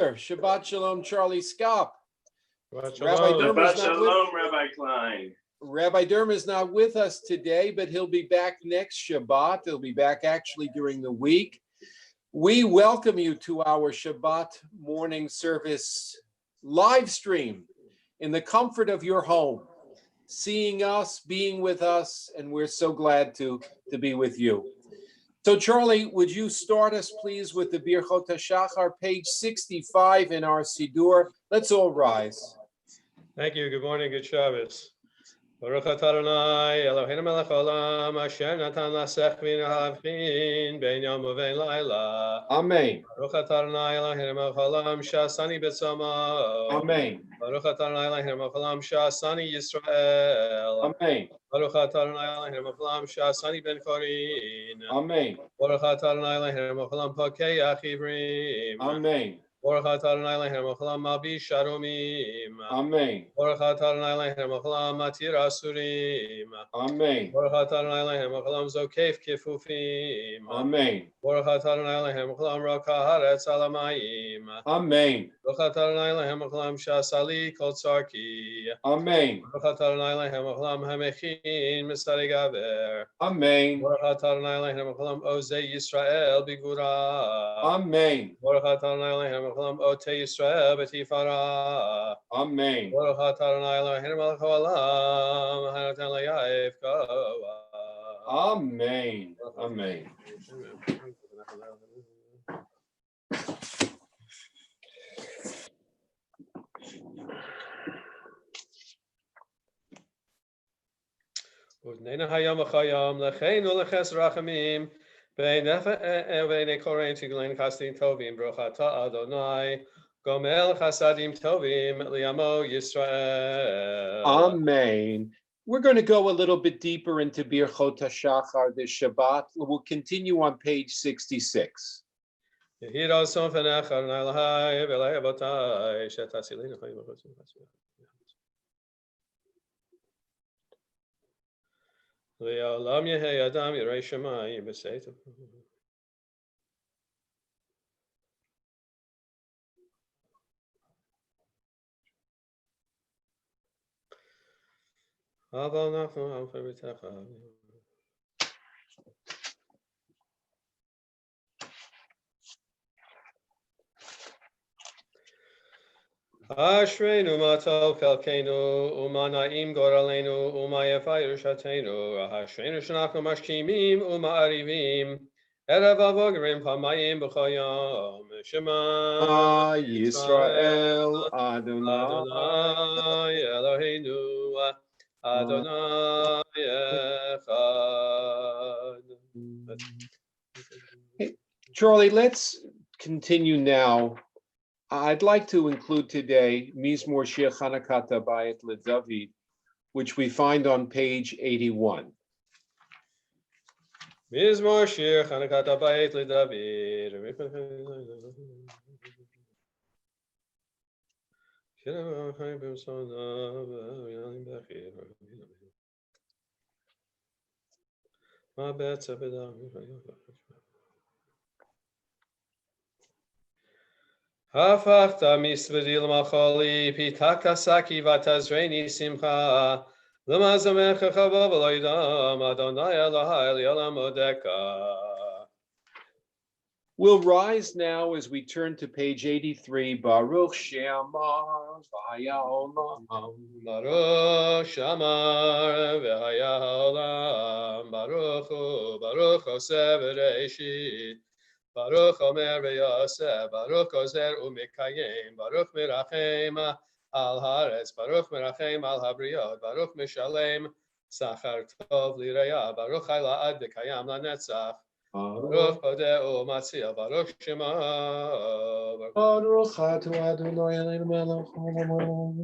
Shabbat Shalom, Charlie Scott. Rabbi Shabbat Shalom, Rabbi Klein. Rabbi Derm is not with us today, but he'll be back next Shabbat. He'll be back actually during the week. We welcome you to our Shabbat morning service live stream in the comfort of your home, seeing us, being with us, and we're so glad to be with you. So Charlie, would you start us please with the Birchot HaShachar, page 65 in our Siddur. Let's all rise. Thank you. Good morning. Good Shabbos. Baruch atah Adonai Eloheinu melech haolam asher natan lasech v'navchin bein yom uvein laila. Amen. Baruch atah Adonai Eloheinu melech haolam she'asani b'tzoma. Amen. Baruch atah Adonai Eloheinu melech haolam she'asani Yisrael. Amen. Baruch atah Adonai Eloheinu melech haolam she'asani ben chorin. Amen. Baruch atah Adonai Eloheinu melech haolam pokeach ivrim. Amen. Baruch atah Adonai Eloheinu melech haolam malbish sharomim. Amen. Baruch atah Adonai Eloheinu melech haolam matir asurim. Amen. Baruch atah Adonai Eloheinu melech haolam zokef kifufim. Amen. Baruch atah Adonai Eloheinu melech haolam roka haaretz al hamayim. Amen. Baruch atah Adonai Eloheinu melech haolam shasali kol tzarki. Amen. Baruch atah Adonai Eloheinu melech haolam hamechin misari gaver. Amen. Baruch atah Adonai Eloheinu melech haolam ozei Yisrael bigvura. Amen. Baruch atah Adonai Eloheinu melech haolam otei Yisrael betifara. Amen. Baruch atah Adonai Eloheinu melech haolam hanoten le'yaif koah. Amen. Amen. Udneina hayam v'chayam lecheinu leches rachamim b'nei korein tiglein chasdim tovim baruch atah Adonai gomel chasadim tovim liyamo Yisrael. Amen. We're going to go a little bit deeper into Birchot HaShachar this Shabbat. We'll continue on page 66. Yehi ratzon fenecha Adonai Elohai v'elei avotai she'tasileinu chayim v'chotzim v'chotzim. Le'olam yehei adam yirei shamayim b'seitav. Aval nachnu alfei b'techa. Ashreinu ma tov chelkeinu u'ma na'im goraleinu u'ma yefa yerushateinu ashreinu she'anachnu mashkimim u'ma arivim erev avogerim pamayim b'chol yom Shema Yisrael Adonai. Adonai Eloheinu Adonai Echad. Hey, Charlie, let's continue now. I'd like to include today Mizmor Shir Chanakat Habayit LeDavid, which we find on page 81. Mizmor Shir Chanakat Habayit LeDavid. Hafachta misvedi l'macholi pitaka saki vatazreini simcha l'mazamecha chavav l'oidam Adonai Elohai li'olam odeka. We'll rise now as we turn to page 83. Baruch She'amar v'haya olam. Baruch Shamar v'haya haolam. Baruch Hu, Baruch Oseh v'reishit. Baruch Omer v'yosef. Baruch Ozer u'mekayim. Baruch Merachem al haaretz. Baruch Merachem al habriot. Baruch Mishalem sachar tov l'iraya. Baruch Chai la'ad v'kayam la'netzach. Baruch Odeh Matzia, Baruch Shema. Baruch Atu Adonai Eloheinu melech haolam.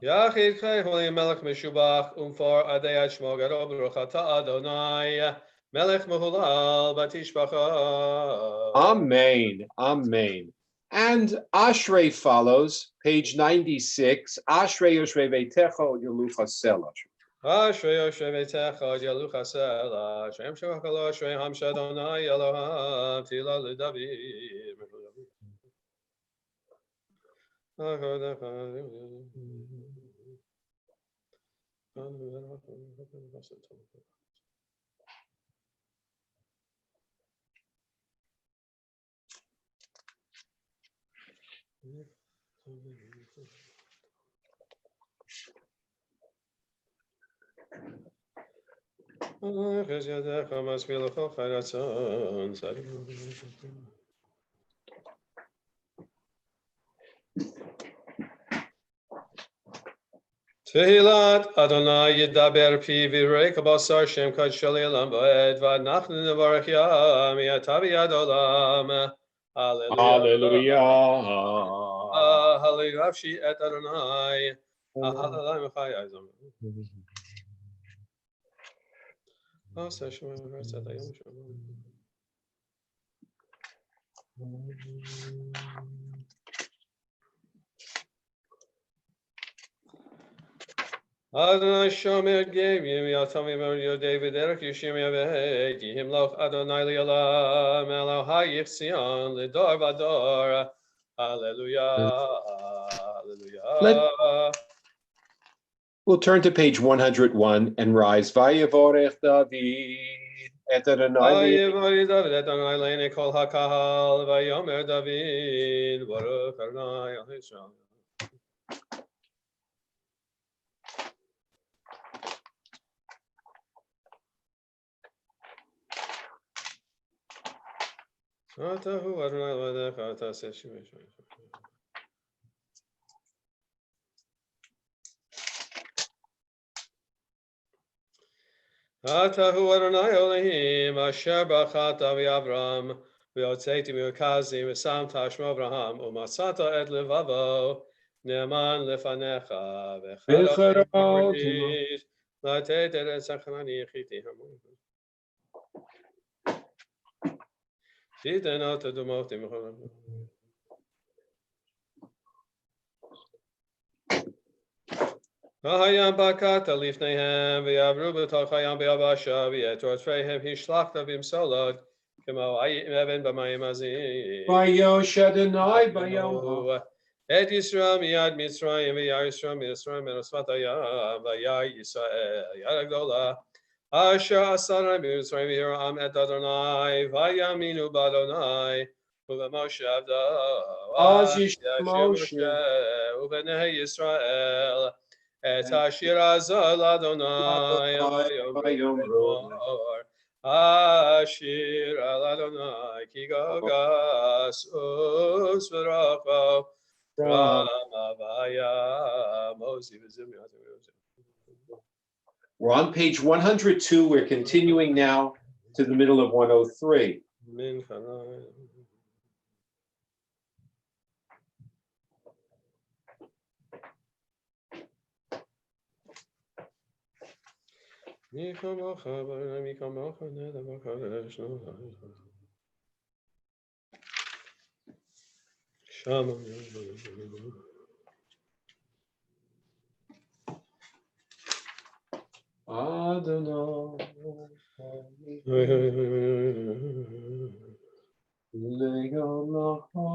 Yachid Chai Holy Melech Meshubach Umfor Adei Shmo Garo Baruch Atah Adonai Melech Mehulal Batishbacha. Amen. Amen. And Ashrei follows, page 96. Ashrei Yoshvei Veitecha Yelucha Sela. Ashrei Yoshe Beitecha Yalu Chasela Shem Shevachalo Ashrei Ham Shadonai Eloham Tila L'David. Tehillat Adonai Yidaber Pi Virei Kabasar Shem Kod Shali Elam Boed V'Nachnu Nevarach Yam Yatavi Yad Olam. Hallelujah. Hallelujah. Avshi et Adonai. Hallelujah. Mechai Azam. Asa Shemay V'Ratzat Ayom Shalom. Adonai Shomer gave you Yatami Mario David Eric Yishim Yaveh Yihim Loch Adonai Li'olam Elohai Yichzion Lidor Vador. Hallelujah. Hallelujah. We'll turn to page 101 and rise. Vayevorech David et Adonai Vayevorech David et Adonai Le'nei Kol HaKahal Vayomer David Baruch Adonai El Yisrael. Atahu Adonai Le'necha Taseh Shemei. Atahu Adonai Elohim Asher Bachata V'Avram V'Yotzeti V'Yokazim V'Sam Tashmo Abraham U'Masata Et Levavo Ne'eman Lefanecha V'Charot B'Brit Lateit Et Tzachani Yechiti Hamon Titen Ota Dumoti M'Cholam V'Hayam Bakata Lifneihem V'Yavru B'Toch Hayam B'Yavasha V'Yetor Tzreihem Hishlachta V'Imsolod Kemo Ayim Even B'Mayim Azim Vayosh Adonai Vayom Et Yisrael Miyad Mitzrayim V'Yar Yisrael Mitzrayim Merosvat Hayam V'Yar Yisrael Yar Gdola Asher Asara Mitzrayim V'Yiram Et Adonai V'Yaminu B'Adonai U'Moshe Avdo Azish Yashir Moshe Moshe U'Bnei Yisrael Et Hashir Azal Adonai Vayomru Ashir al Adonai Ki Gogas Us V'Racho Ramavaya Mosi V'Zim. We're on page 102. We're continuing now to the middle of 103. Min Chanai. Adonai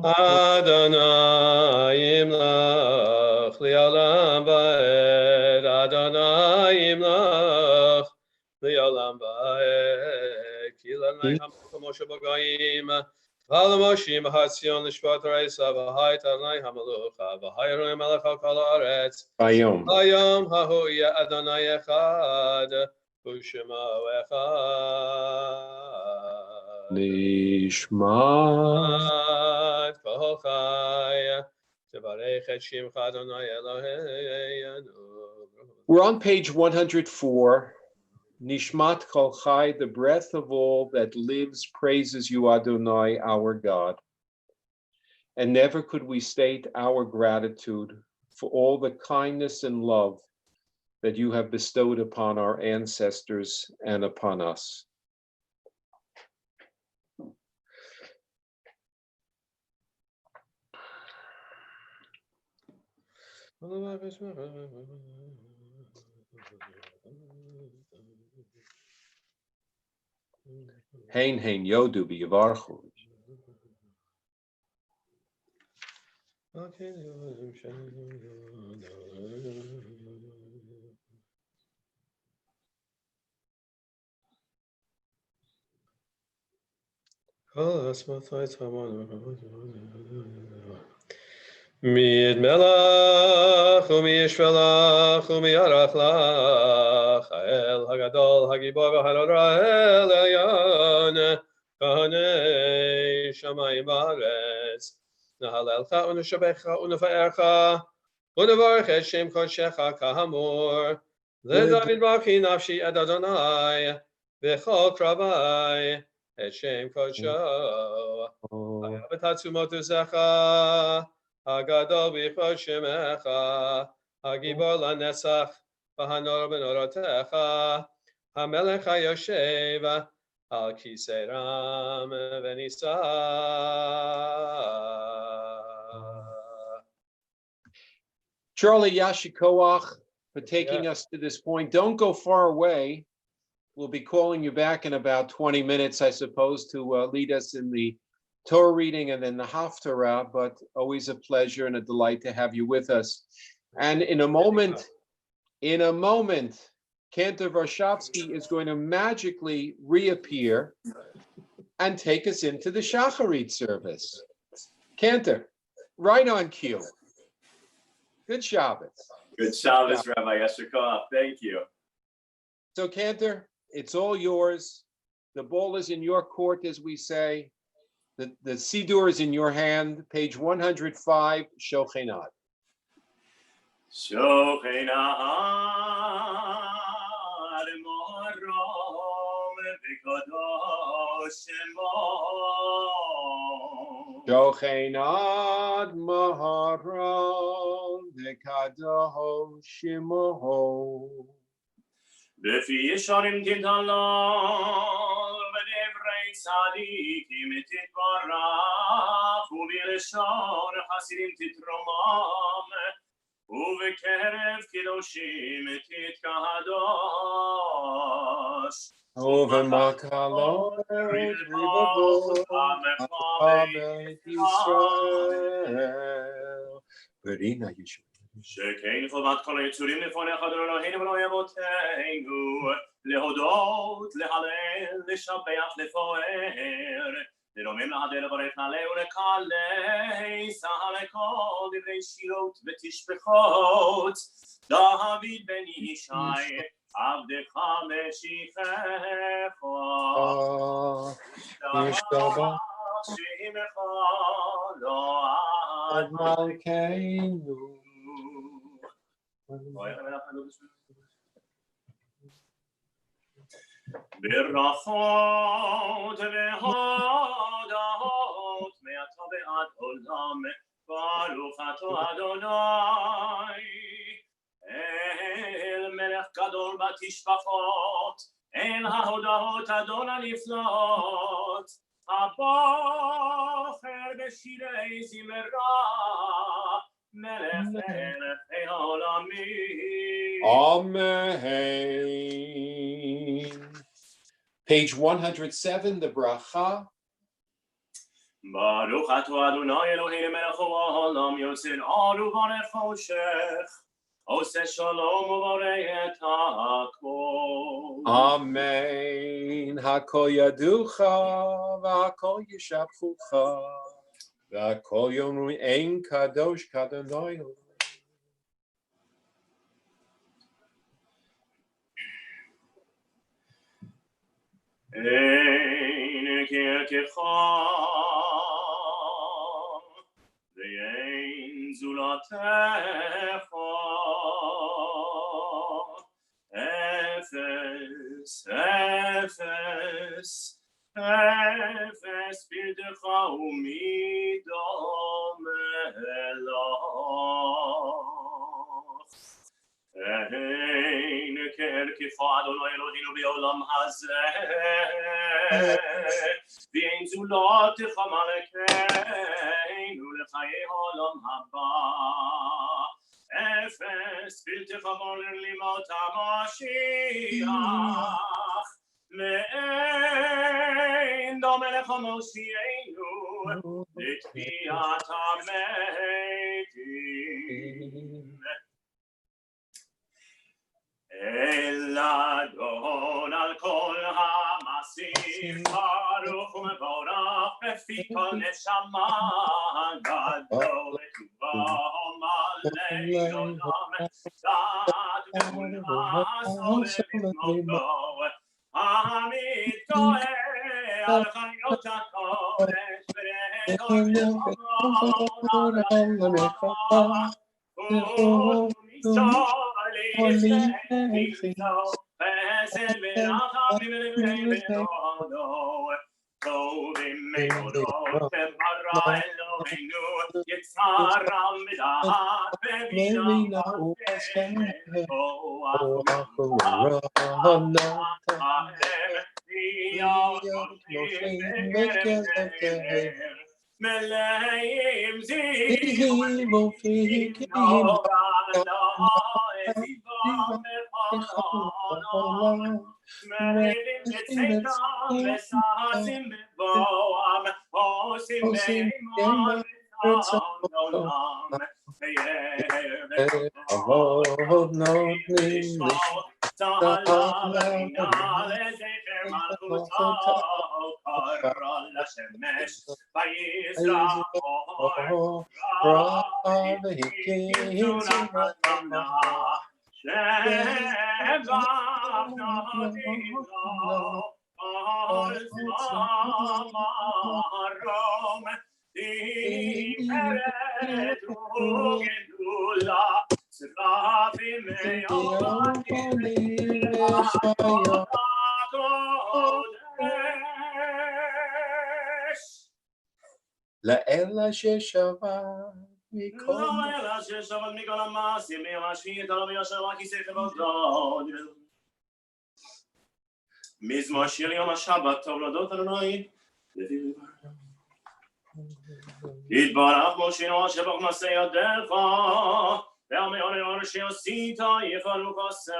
Adonai imlach li'olam va'ed Adonai imlach li'olam va'ed Ki l'Adonai hamach Moshe b'goyim v'al Moshe b'hatzion l'shvat reisa v'hai Adonai hamalucha v'hai Adonai melech al kol haaretz Vayom Hayom hahu ya Adonai echad u'shemo echad Nishma. Kol chai Tevarech et shimcha Adonai Eloheinu. We're on page 104. Nishmat Kol Chai, the breath of all that lives, praises you, Adonai, our God. And never could we state our gratitude for all the kindness and love that you have bestowed upon our ancestors and upon us. Hein hein yodu b'yavarchu. Mid melach u'miyishvelach u'miyarach lach ha'el hagadol hagibor v'halol ra'el elyon kahanei shamayim v'aretz nahalelcha u'neshabecha u'nefa'ercha u'nevarech et shem kodshecha kahamor leDavid b'chi nafshi ed Adonai v'chol kravai et shem kodsho v'tatzumot u'zecha Hagadol b'chod shemecha, hagibor lanetzach, v'hanor b'norotecha, hamelech hayoshev al kisei ram v'nisa. Charlie Yashikoach for taking us to this point. Don't go far away. We'll be calling you back in about 20 minutes, I suppose, to lead us in the Torah reading and then the Haftarah, but always a pleasure and a delight to have you with us. And in a moment, Cantor Varshavsky is going to magically reappear and take us into the Shacharit service. Cantor, right on cue. Good Shabbos. Good Shabbos, Rabbi Yeshua. Thank you. So Cantor, it's all yours. The ball is in your court, as we say. The Siddur is in your hand, page 105, Shochenad. Shochenad morom v'kadosh shemo. Shochenad morom v'kadosh shemo. B'fi yesharim tintalol v'devrei tzadikim titbarach u'b'leshon chasidim titromam u'v'kerev kedoshim titkahadosh U'v'makalot ribavot ha'beit Yisrael. Verina Yeshua. שכן חובת כל היצורים לפניך אדוני אלוהינו ואלוהי אבותינו להודות, להלל, לשבח, לפאר לרומם, להדר, לברך, להלל ולקלל סהר לכל דברי שירות ותשבחות דוד בן ישי עבדך משיחך Yishtabach שמך לא ad malkeinu. ברכות והודות מעתה ועד עולם ברוך אתה אדוני אל מלך גדול בתשבחות אל ההודות אדון הנפלאות הבוחר בשירי זמרה מלך מלכי העולמים. Amen. Page 107, the bracha. ברוך אתה אדוני אלוהינו מלך העולם יוצר אור ובורא חושך עושה שלום ובורא את הכל. Amen. Hakol yaducha v'hakol yishabchucha v'hakol yomru ein kadosh kadonai. אין כרכך ואין זולתך אפס אפס אפס בלתך ומדומה לך אין כרכך אדוני אלוהינו בעולם הזה ואין זולתך מלכנו לחיי העולם הבא אפס בלתך מולר לימות המשיח מאין מלך המושיענו, לתביעת המתים. אל אדון על כל המעשים, ברוך ומבורך בפי כל נשמה, גדול וטובו מלא עולם, דעת ואמונה סובבים אותו, המתגאה על חיות הקודש וכל נאמר מלאים זיו ופי מרידים בצאתם וששים בבואם, עושים מימון לעולם. אבות נותנים תהלה ובינה לזכר מלכותו, קרא לשמש ויזרח אור רע והקים צבא שבח נותנים לו כל זמן מרום תפארת וגדולה צרפים מיוחדים לחיות הקודש. לאלה ששבה מכל לאלה ששבת מכל המעשים השפיט עליו וישר הכיסא כבודו. מזמור שיר יום השבת טוב להודות אדוני. יתברך מושיעו שבח מעשה ידיך והמאור שעשית יפעלו כסלע.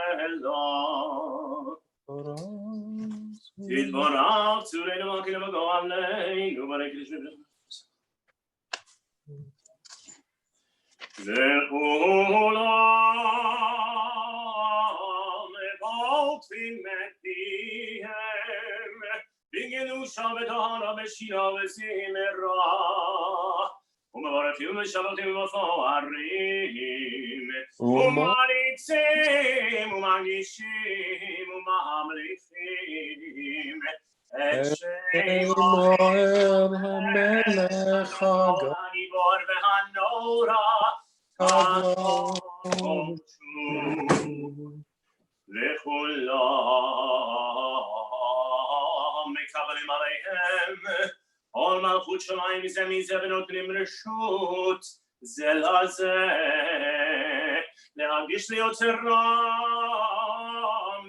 יתברך צורנו מקינו וגואלנו ברק לשמך. לכולם לבלטים את פיהם בגנו שבת טהרה בשירה וזמרה ומברכים ושבחים ומפארים ומריצים ומגישים וממליכים את שמו המלך הגיבור והנורא לכולם מקבלים עליהם עול מלכות שמיים מזה מזה ונותנים רשות זה לזה להרגיש להיות רם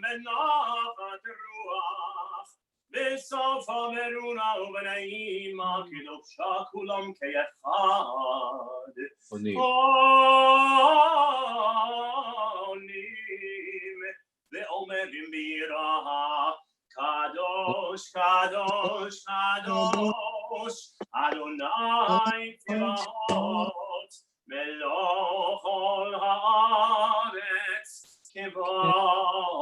בנחת רוח בסוף המרונה ובנעימה קדושה כולם כאחד עונים ואומרים ביראה קדוש קדוש קדוש אדוני צבאות מלוא כל הארץ כבודו.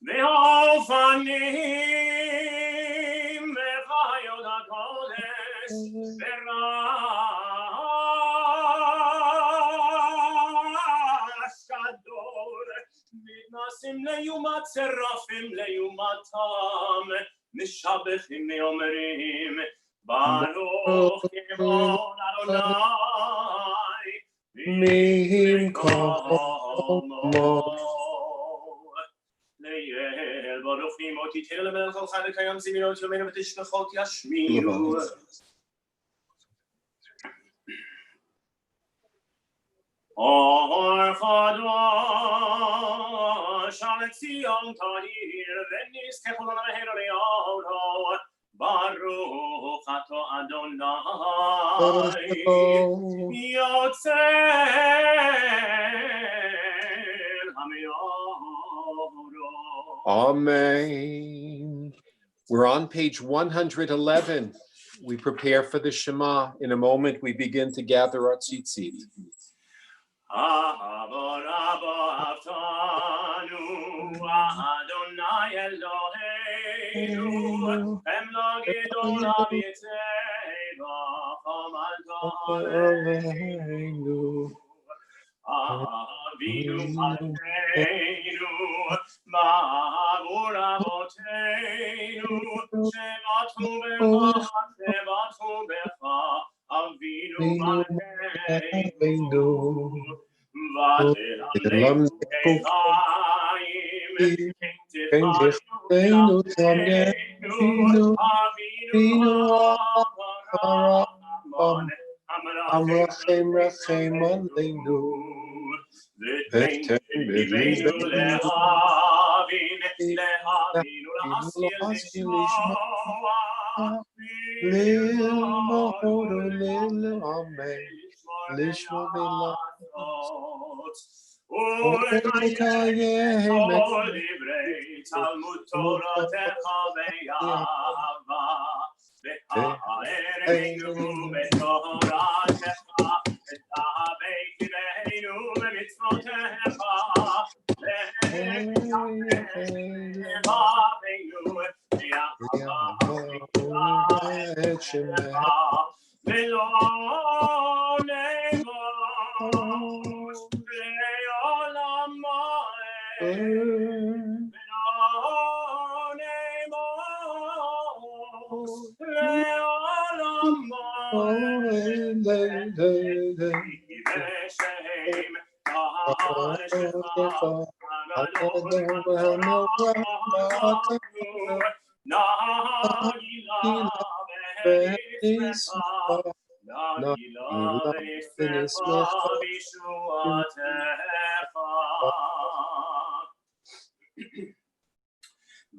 והאופנים בחיות הקודש ברעש גדול מתנסים ליומת צרפים ליומתם משבחים ואומרים ברוך כבוד אדוני ממקומו ליל ברוך נמות תיתן למלך כל חי וקיים זמינות יומנו ותשכחות ישמיעו. אור חדש על ציון תאיר ונזכה כולנו מהר ליאותו ברוך אתה אדוני יוצא המאורות Amen. We're on page 111. We prepare for the Shema. In a moment, we begin to gather our tzitzit. Avinu Malkeinu, Ma'avur Avoteinu, Shebatu Becha, Avinu Malkeinu, Vatel Aleinu Kechaim, Kentichaynu Avinu Avarahman, Amrachem Rachem Aleinu. V'tein b'libeinu lehavin ul'asil lishmoa Lil'mod u'lil'amen lishmo v'la'ot u'l'kayem kol divrei Talmud Toratecha ve'yava v'ha'ereinu b'toratecha v'ha'bekireinu b'mitzvotecha v'ha'ereinu v'lo ne'mor le'olam mo'ed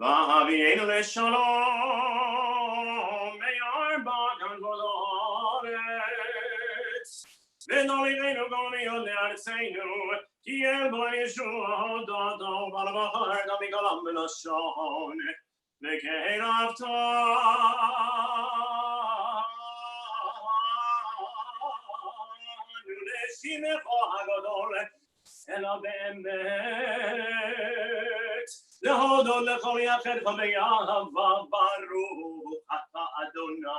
V'havienu l'shalom me'arba ganvol haaretz v'nolivenu goniot le'artzeinu ki el bo Yeshua hodato b'al-bahar damigalam b'lashon v'kein avtanu l'shimecha hagadol ela be'emet להודות לכל יחיד ובאהבה ברוך אתה אדוני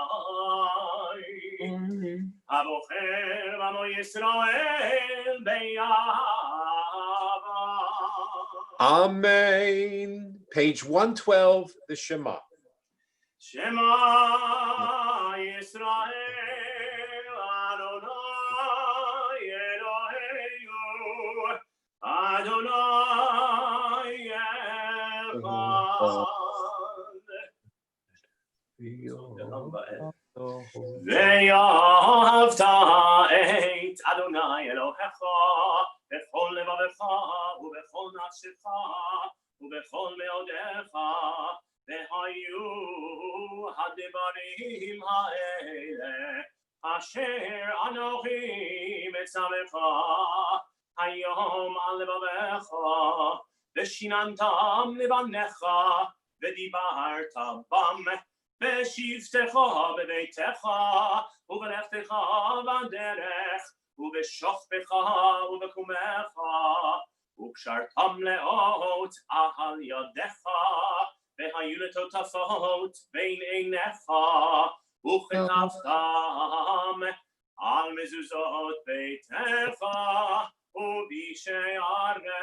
הבוחר בנו ישראל באהבה. Amen. Page 112, the Shema. Shema Yisrael Adonai Eloheinu Adonai ואהבת את אדוני אלוהיך בכל לבבך ובכל נפשך ובכל מאודיך והיו הדברים האלה אשר אנוכי מצווך היום על לבבך ושיננתם לבניך ודיברת בם בשבתך בביתך ובלכתך בדרך ובשוכבך ובקומך וקשרתם לאות על ידך והיו לטוטפות בין עיניך וכתבתם על מזוזות ביתך ובשעריך.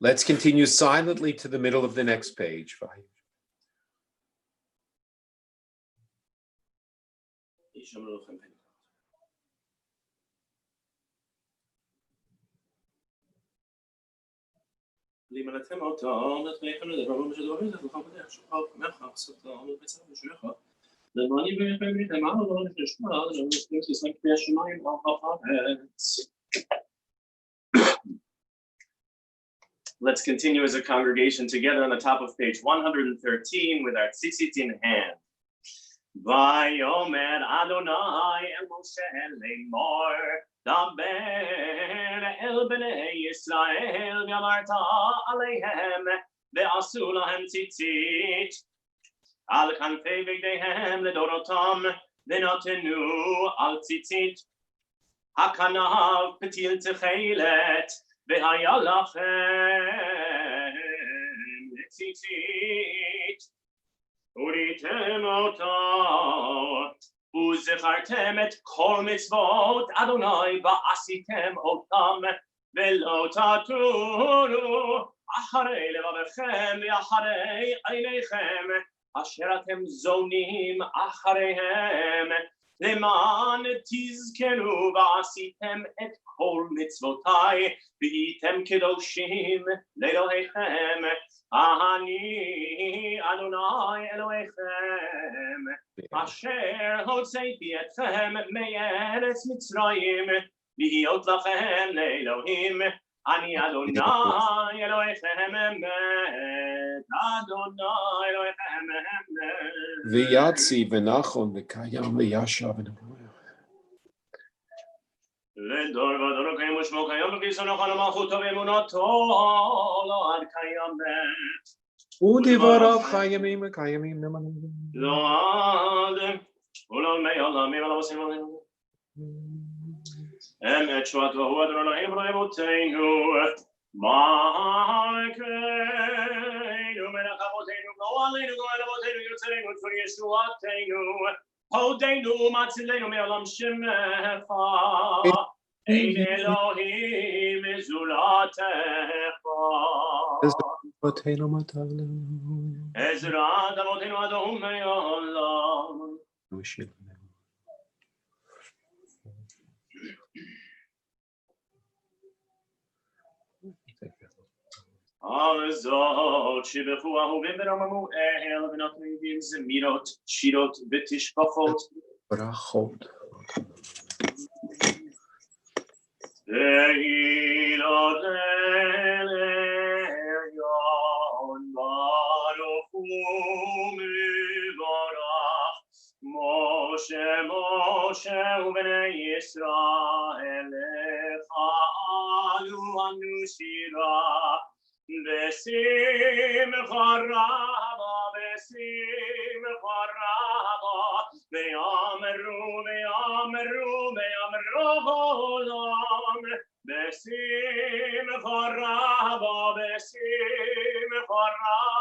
Let's continue silently to the middle of the next page. Let's continue as a congregation together on the top of page 113 with our tzitzit in hand. Vayomer Adonai El Moshe Lemor Daber El Bnei Yisrael V'amarta Aleihem Ve'asu lahem tzitzit Al kanfei v'gdeihem Ledorotam V'notenu al tzitzit Hakanav Petil Techelet Ve'haya lachem tzitzit Uritem אותה, וזכרתם את כל מצוות אדוני ועשיתם אותם, ולא תטורו אחרי לבבכם ואחרי עיניכם, אשר אתם זונים אחריהם, למען תזכרו ועשיתם את כל מצוותיי, והייתם קדושים לאלוהיכם. אני אדוני אלוהיכם, אשר הוצאתי אתכם מארץ מצרים, להיות לכם לאלוהים, אני אדוני אלוהיכם אמת, אדוני אלוהיכם אמת. ויציב ונחון וקיים וישב ונבואר. לדור ודור קיים ושמו קיים וכיסונו חלום מלכותו ואמונתו לעד קיימת. ודבריו חיימים וקיימים נאמנים. לעד ולעולמי עולמים ולעושים עליהם. אמת תשועתו הוא אדון אלוהים אלוהים אבותינו. מלכנו מלך אבותינו גואלנו גואל אבותינו יוצרנו צור ישועתנו. הודנו מצילנו מעולם שמך. אין אלוהים זולתך. אבותינו מתנו. עזרת אבותינו אדוני עולם. על זאת שבחו אהובים ורוממו אל ונתנו ידים זמירות, שירות ותשבחות. ברכות. תהילות לעליון ברוך ומבורך משה משה ובני ישראל לך עלו אנו שירה בשמחה רבה בשמחה רבה ויאמרו ויאמרו ויאמרו עולם בשמחה רבה בשמחה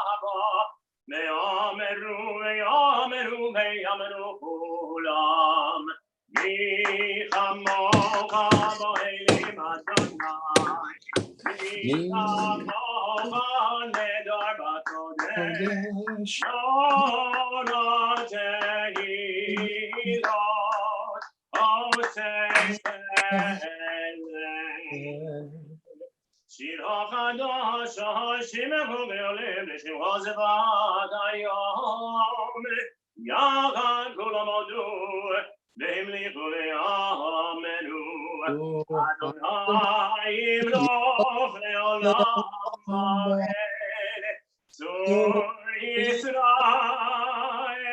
רבה ויאמרו ויאמרו ויאמרו עולם מי כמוך באלים אדוני מי כמוך נדר בקודש לא תהילות עושה שיר החדש השימחו בעולם לשמחו זבת היום יחד כולם הודו והמליכו ויאמרו אדוני ימלוך לעולם ועד צור ישראל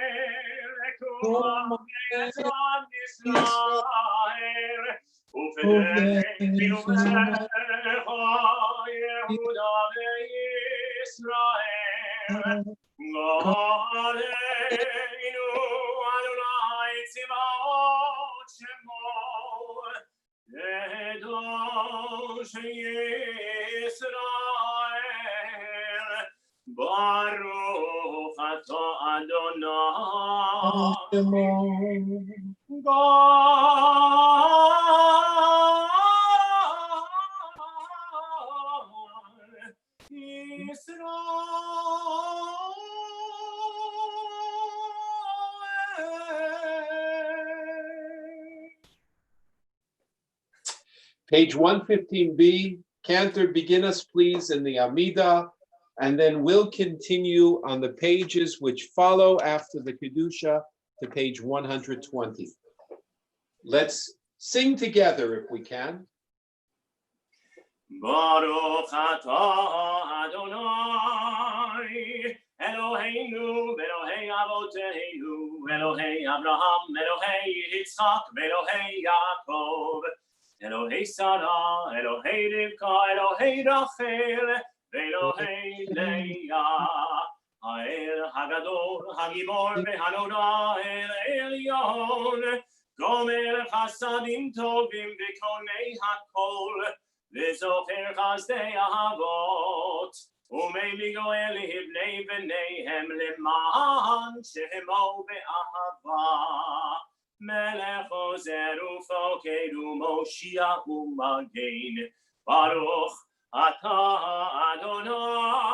כולם בעזרת ישראל ופדנו מלך יהודה וישראל גואלנו אדוני צבאות שמו קדוש ישראל ברוך אתה Page 115b, Cantor, begin us please in the Amida, and then we'll continue on the pages which follow after the Kedusha to page 120. Let's sing together if we can. Baruch atah Adonai Eloheinu v'Elohei avoteinu Elohei Abraham, Elohei Yitzchak, Elohei Yaakov, Elohei Sarah, Elohei Rivka, Elohei Rachel, Elohei Leah, Ha'el Hagadol, Hagibor, Vehanora, El Elyon, Gomer Chasadim Tovim, V'konei HaKol, V'zocher Chazdei Ahavot, Umei Goel Hibnei V'neihem Leman Shemo Be'ahava Melech Ozer Ufoked Umoshia Umagein Baruch Atah Adonai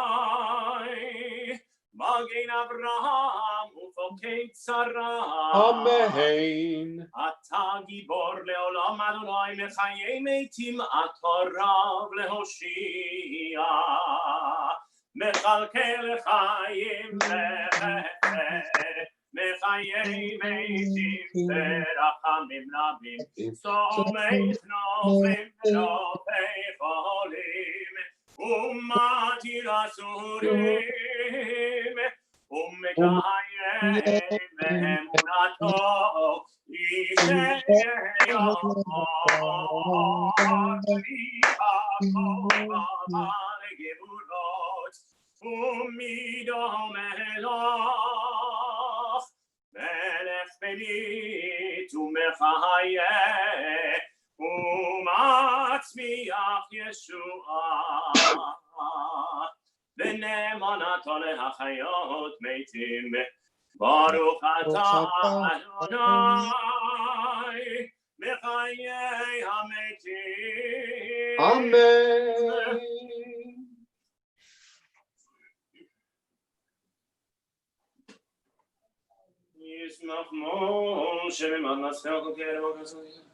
Magein Avraham Ufoked Sarah Amen. Ata Gibor Leolam Adonai Mechayei Meitim Atorav Lehoshia Mechalkel Chayim Lechefer Mechayei Meitim Verachamim Rabim Somech Noflim Nofei Cholim Umatir Asurim Umekayem Be'emunato Umidom Eloch Melech Benit Umechayeh Umatzmiach Yeshua V'ne'emanato lehachayot meitim Baruch atah Adonai Mechayei hametim Amen. Yismach Moshe v'manasel k'kerem ha'kasodiyah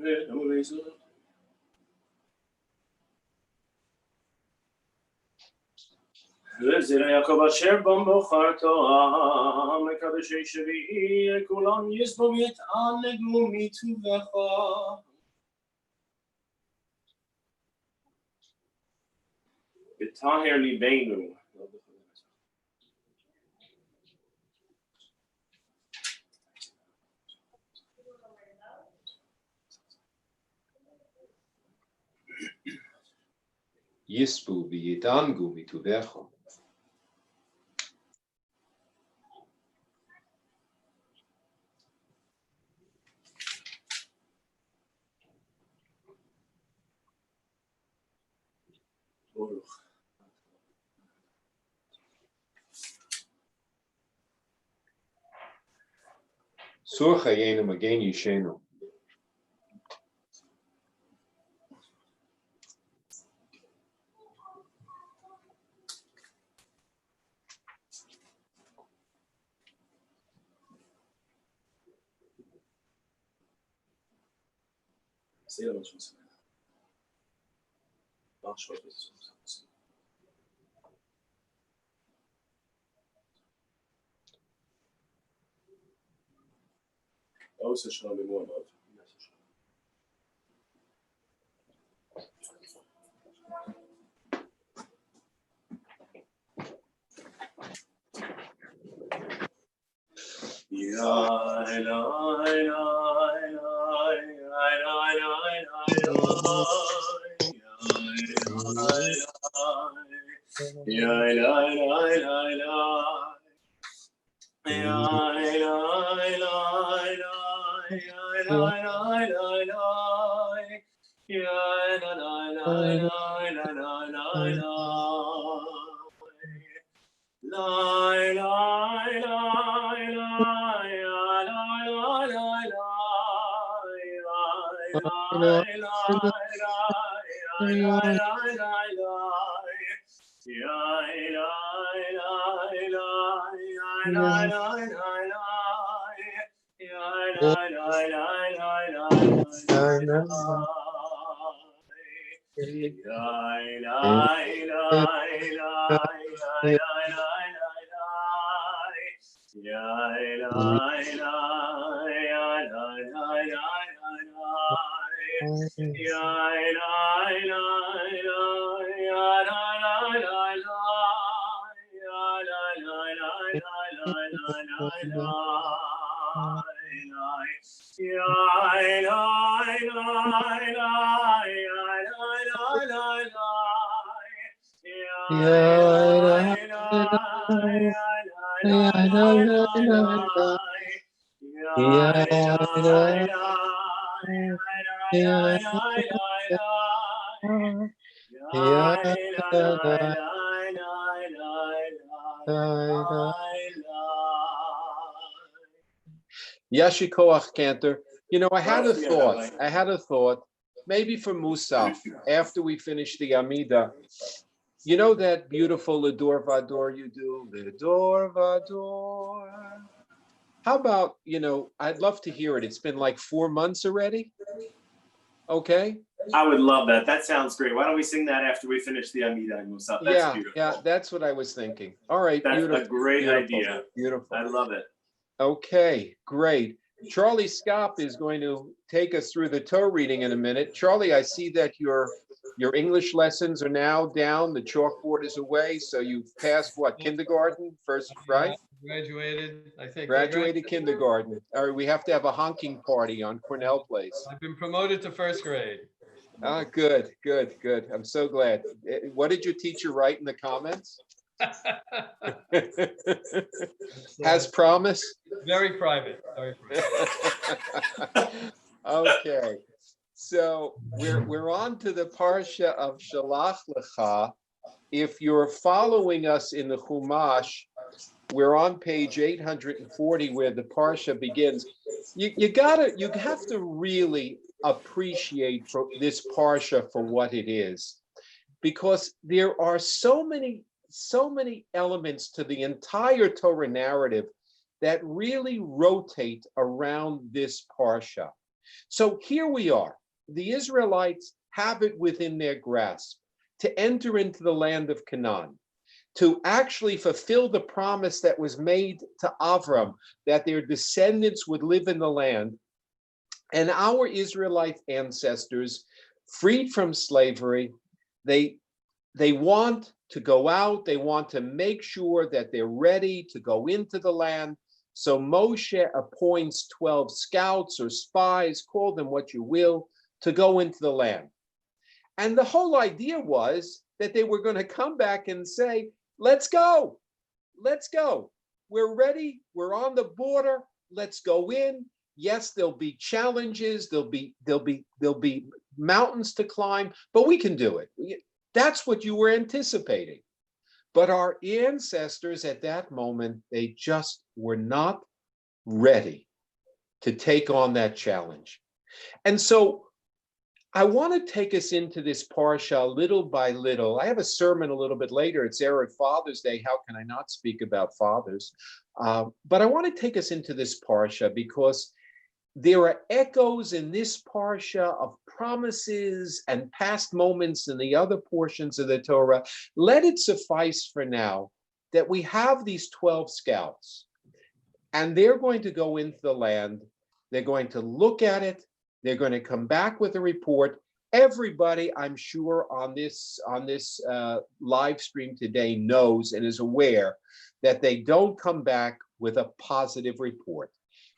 V'damu v'yisur V'zira Yaakov asher bam bocharto Mekadeshei shvi'i kulam yisbo v'yit'anegu mituvecha V'taher libeinu Yisbu v'yidangu mituvecha. Baruch Sur chayenu magen yishenu. Sehr was Nachschau ist Außer schon im Urlaub. Yashikoach Cantor. You know, I had a thought, maybe for Musaf, after we finish the Amida. You know that beautiful Ledor Vador you do? Ledor Vador. How about, I'd love to hear it. It's been like 4 months already. Okay. I would love that. That sounds great. Why don't we sing that after we finish the Amida Musaf? That's beautiful. Yeah, that's what I was thinking. All right, that's beautiful. A great idea. Beautiful. I love it. Okay, great. Charlie Scott is going to take us through the Torah reading in a minute. Charlie, I see that your English lessons are now down. The chalkboard is away. So you've passed what, kindergarten first, right? Graduated, I think. Graduated kindergarten. All right, we have to have a honking party on Cornell Place. I've been promoted to first grade. Ah, good. I'm so glad. What did your teacher write in the comments? As promised. Very private. Okay, so we're on to the parsha of Shalach Lecha. If you're following us in the Chumash, we're on page 840 where the parsha begins. You have to really appreciate this parsha for what it is, because there are so many elements to the entire Torah narrative that really rotate around this parsha. So here we are. The Israelites have it within their grasp to enter into the land of Canaan, to actually fulfill the promise that was made to Avram, that their descendants would live in the land. And our Israelite ancestors, freed from slavery, they want to go out, they want to make sure that they're ready to go into the land. So Moshe appoints 12 scouts or spies, call them what you will, to go into the land. And the whole idea was that they were going to come back and say, let's go. We're ready. We're on the border. Let's go in. Yes, there'll be challenges. There'll be mountains to climb, but we can do it. That's what you were anticipating. But our ancestors at that moment, they just were not ready to take on that challenge. And so I want to take us into this parsha little by little. I have a sermon a little bit later. It's Erev Father's Day. How can I not speak about fathers? But I want to take us into this parsha because there are echoes in this parsha of promises and past moments in the other portions of the Torah. Let it suffice for now that we have these 12 scouts, and they're going to go into the land. They're going to look at it. They're going to come back with a report. Everybody, I'm sure, on this live stream today knows and is aware that they don't come back with a positive report.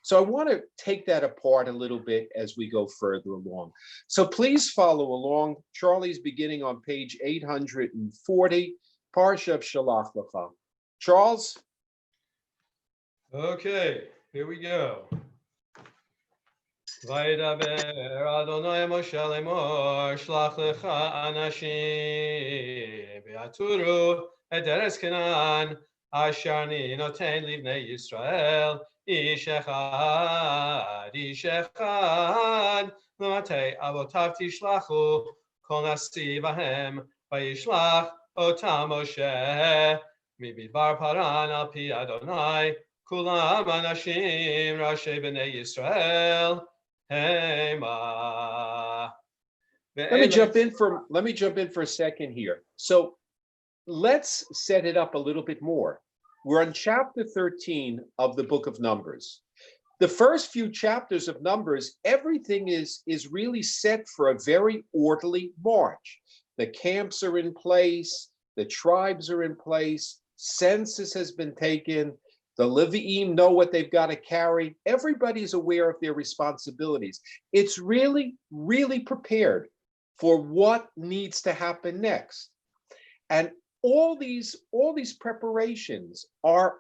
So I want to take that apart a little bit as we go further along. So please follow along. Charlie's beginning on page 840, Parsha of Shalach Lecha. Charles? Okay, here we go. Vaydaber Adonai Moshe lemor shlach lecha anashim ve'aturu et eretz Canaan asher ani noten livnei Yisrael ish echad l'matei avotav tishlachu kol nasi bahem vayishlach otam Moshe midbar paran al pi Adonai kulam anashim rashi b'nei Yisrael. Let me jump in for a second here. So let's set it up a little bit more. We're on chapter 13 of the book of Numbers. The first few chapters of Numbers, everything is really set for a very orderly march. The camps are in place, the tribes are in place, census has been taken, The Levi'im know what they've got to carry. Everybody's aware of their responsibilities. It's really, really prepared for what needs to happen next. And all these preparations are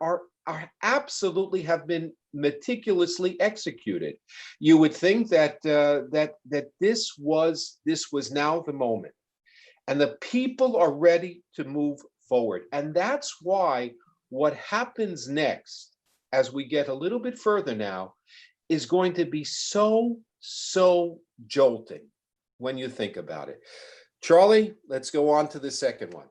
absolutely have been meticulously executed. You would think that this was now the moment, and the people are ready to move forward. And that's why what happens next, as we get a little bit further now, is going to be so jolting when you think about it. Charlie, let's go on to the second one.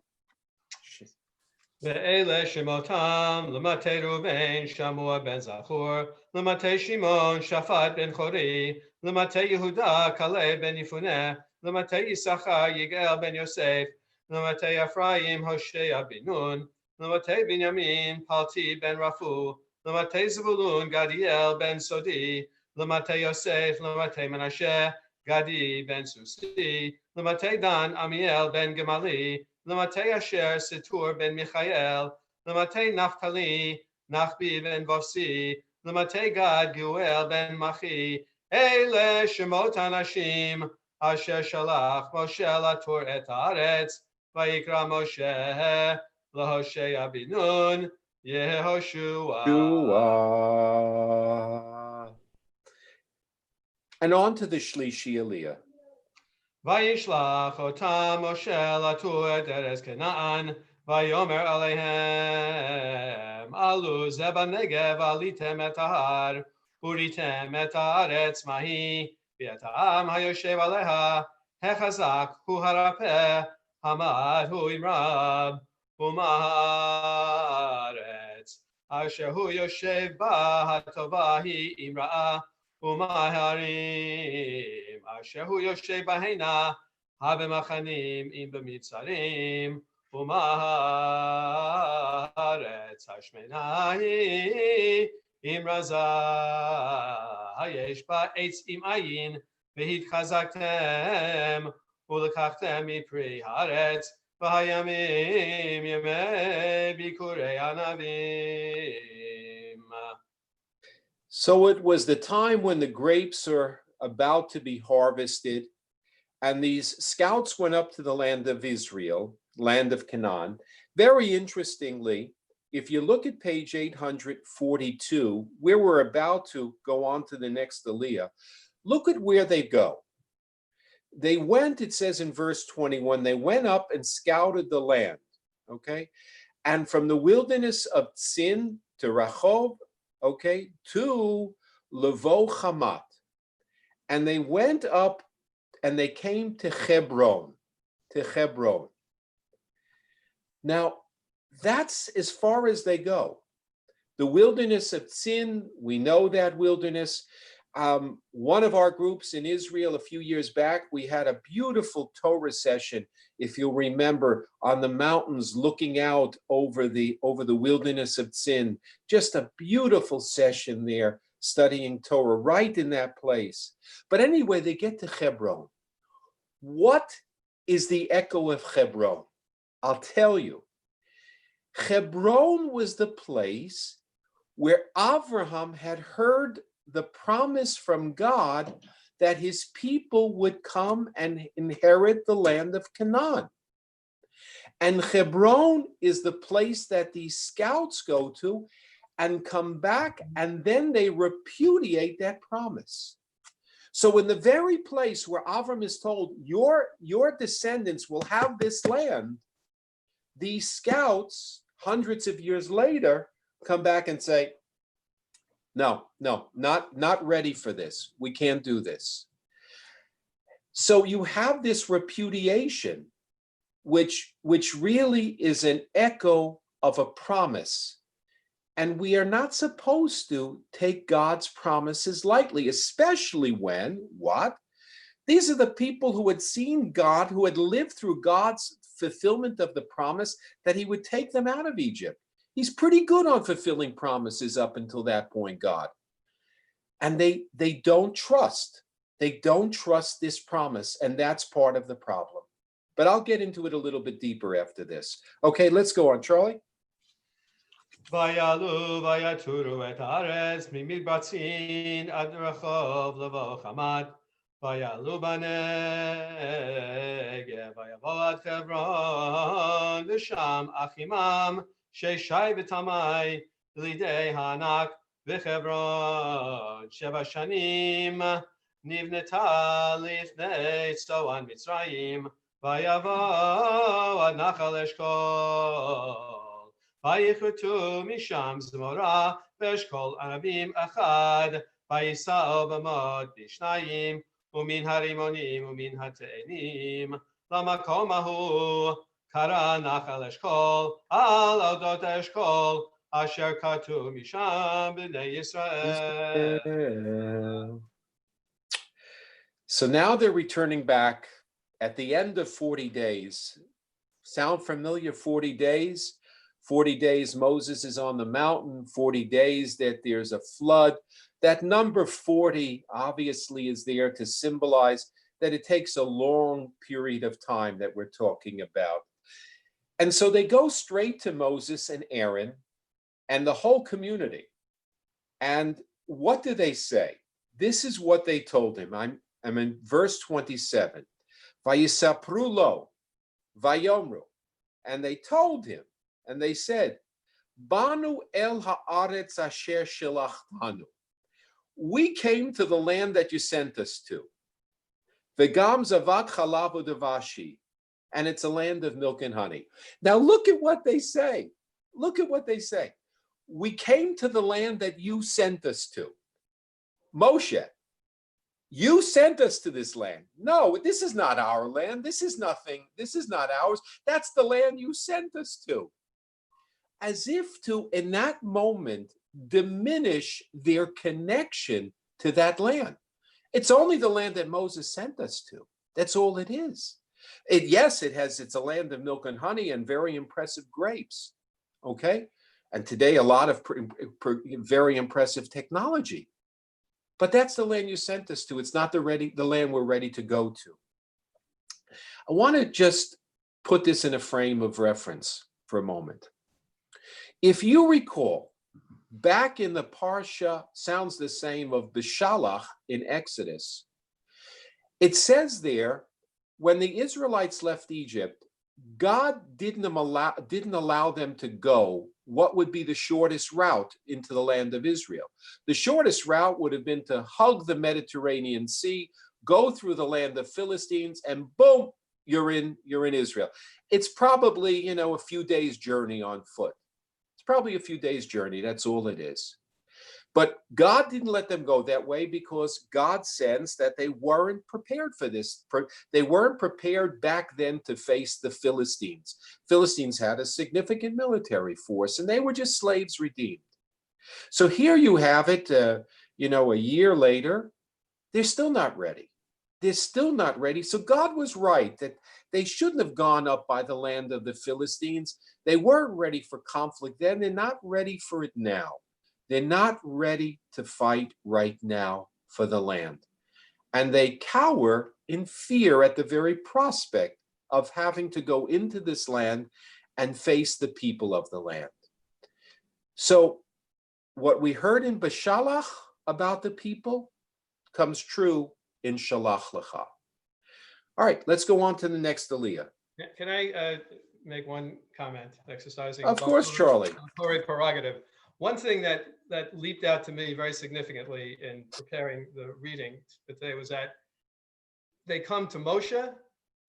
ואלה שמותם למטה ראובן שמוע בן זכור, למטה שמעון שפט בן חורי, למטה יהודה כלב בן יפונה, למטה יששכר יגאל בן יוסף, למטה אפרים הושע בן נון, למטה בנימין פלטי בן רפו, למטה זבולון גדיאל בן סודי, למטה יוסף למטה מנשה גדי בן סוסי, למטה דן עמיאל בן גמלי, למטה אשר סטור בן מיכאל, למטה נפתלי נחבי בן בוסי, למטה גד גואל בן מחי. אלה שמות אנשים אשר שלח משה לתור את הארץ, ויקרא משה להושע בן נון יהושע. And on to the Shlishi Aliyah. וישלח אותם משה לתור את ארץ כנען, ויאמר עליהם, עלו זה בנגב ועליתם את ההר, וראיתם את הארץ מהי, ואת העם היושב עליה, החזק הוא הרפה, המעט הוא עם רב, ומה הארץ, אשר הוא יושב בה, הטובה היא עם רעה, ומה ההרים, אשר הוא יושב בהנה, הבמחנים אם במצרים, ומה הארץ השמנה היא, אם רזה, יש בה עץ עם עין, והתחזקתם, ולקחתם מפרי הארץ, והימים ימי ביקורי הנביאים. So it was the time when the grapes are about to be harvested, and these scouts went up to the land of Israel, land of Canaan. Very interestingly, if you look at page 842, where we're about to go on to the next Aliyah, look at where they go. They went, it says in verse 21, they went up and scouted the land, okay? And from the wilderness of Tzin to Rachov, okay, to Levo Hamat. And they went up and they came to Hebron, Now, that's as far as they go. The wilderness of Tzin, we know that wilderness. One of our groups in Israel a few years back, we had a beautiful Torah session, if you'll remember, on the mountains looking out over the wilderness of Tzin. Just a beautiful session there, studying Torah right in that place. But anyway, they get to Hebron. What is the echo of Hebron? I'll tell you. Hebron was the place where Abraham had heard the promise from God that his people would come and inherit the land of Canaan. And Hebron is the place that these scouts go to and come back, and then they repudiate that promise. So in the very place where Avram is told, your descendants will have this land, these scouts, hundreds of years later, come back and say, no, not ready for this. We can't do this. So you have this repudiation, which really is an echo of a promise. And we are not supposed to take God's promises lightly, especially when, what? These are the people who had seen God, who had lived through God's fulfillment of the promise that he would take them out of Egypt. He's pretty good on fulfilling promises up until that point, God. And they don't trust. They don't trust this promise, and that's part of the problem. But I'll get into it a little bit deeper after this. Okay, let's go on, Charlie. ויעלו ויתורו את הארץ ממקבצין עד רחוב לבוא חמת ויעלו בנגב ויבוא עד חברון ושם אחימם ששי ותמי לידי הענק וחברון 7 שנים נבנתה לפני צוען מצרים ויבוא עד נחל אשכול ויכרתו משם זמורה ואשכול ערבים אחד ויישאו במות בשניים ומן הרימונים ומן התאנים למקום ההוא קרא נחל אשכול על אודות אשכול אשר כרתו משם בני ישראל. So now they're returning back at the end of 40 days. Sound familiar? 40 days? 40 days Moses is on the mountain, 40 days that there's a flood. That number 40 obviously is there to symbolize that it takes a long period of time that we're talking about. And so they go straight to Moses and Aaron and the whole community. And what do they say? This is what they told him. I'm in verse 27. Vayisapru lo, vayomru. And they told him, and they said, Banu el haaretz asher shilachtanu. We came to the land that you sent us to. V'gam zavat chalav udavashi. And it's a land of milk and honey. Now look at what they say. Look at what they say. We came to the land that you sent us to. Moshe, you sent us to this land. No, this is not our land. This is nothing. This is not ours. That's the land you sent us to. As if to, in that moment, diminish their connection to that land. It's only the land that Moses sent us to. That's all it is. It's a land of milk and honey and very impressive grapes. Okay? And today, a lot of very impressive technology. But that's the land you sent us to. It's not the land we're ready to go to. I want to just put this in a frame of reference for a moment. If you recall, back in the Parsha, sounds the same, of Beshalach in Exodus, it says there, when the Israelites left Egypt, God didn't allow them to go what would be the shortest route into the land of Israel. The shortest route would have been to hug the Mediterranean Sea, go through the land of Philistines, and boom, you're in Israel. It's probably, a few days' journey on foot. It's probably a few days' journey. That's all it is. But God didn't let them go that way because God sensed that they weren't prepared for this. They weren't prepared back then to face the Philistines. Philistines had a significant military force, and they were just slaves redeemed. So here you have it, a year later, they're still not ready. They're still not ready. So God was right that they shouldn't have gone up by the land of the Philistines. They weren't ready for conflict then. They're not ready for it now. They're not ready to fight right now for the land. And they cower in fear at the very prospect of having to go into this land and face the people of the land. So what we heard in Beshalach about the people comes true in Shalach Lecha. All right, let's go on to the next Aliyah. Can I make one comment, exercising? Of course, Charlie. Prerogative. One thing that leaped out to me very significantly in preparing the reading today was that they come to Moshe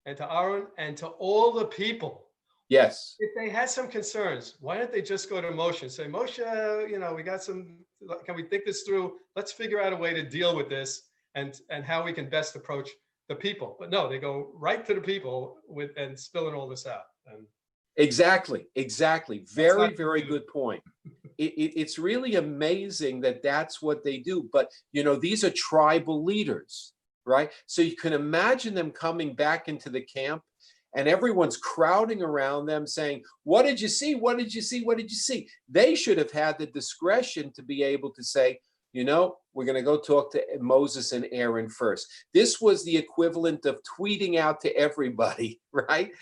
and to Aaron and to all the people. Yes. If they had some concerns, why don't they just go to Moshe and say, Moshe, we got can we think this through? Let's figure out a way to deal with this and how we can best approach the people. But no, they go right to the people and spilling all this out. And Exactly. Very, very good point. It's really amazing that that's what they do. But, these are tribal leaders, right? So you can imagine them coming back into the camp and everyone's crowding around them saying, what did you see? What did you see? What did you see? They should have had the discretion to be able to say, we're going to go talk to Moses and Aaron first. This was the equivalent of tweeting out to everybody, right?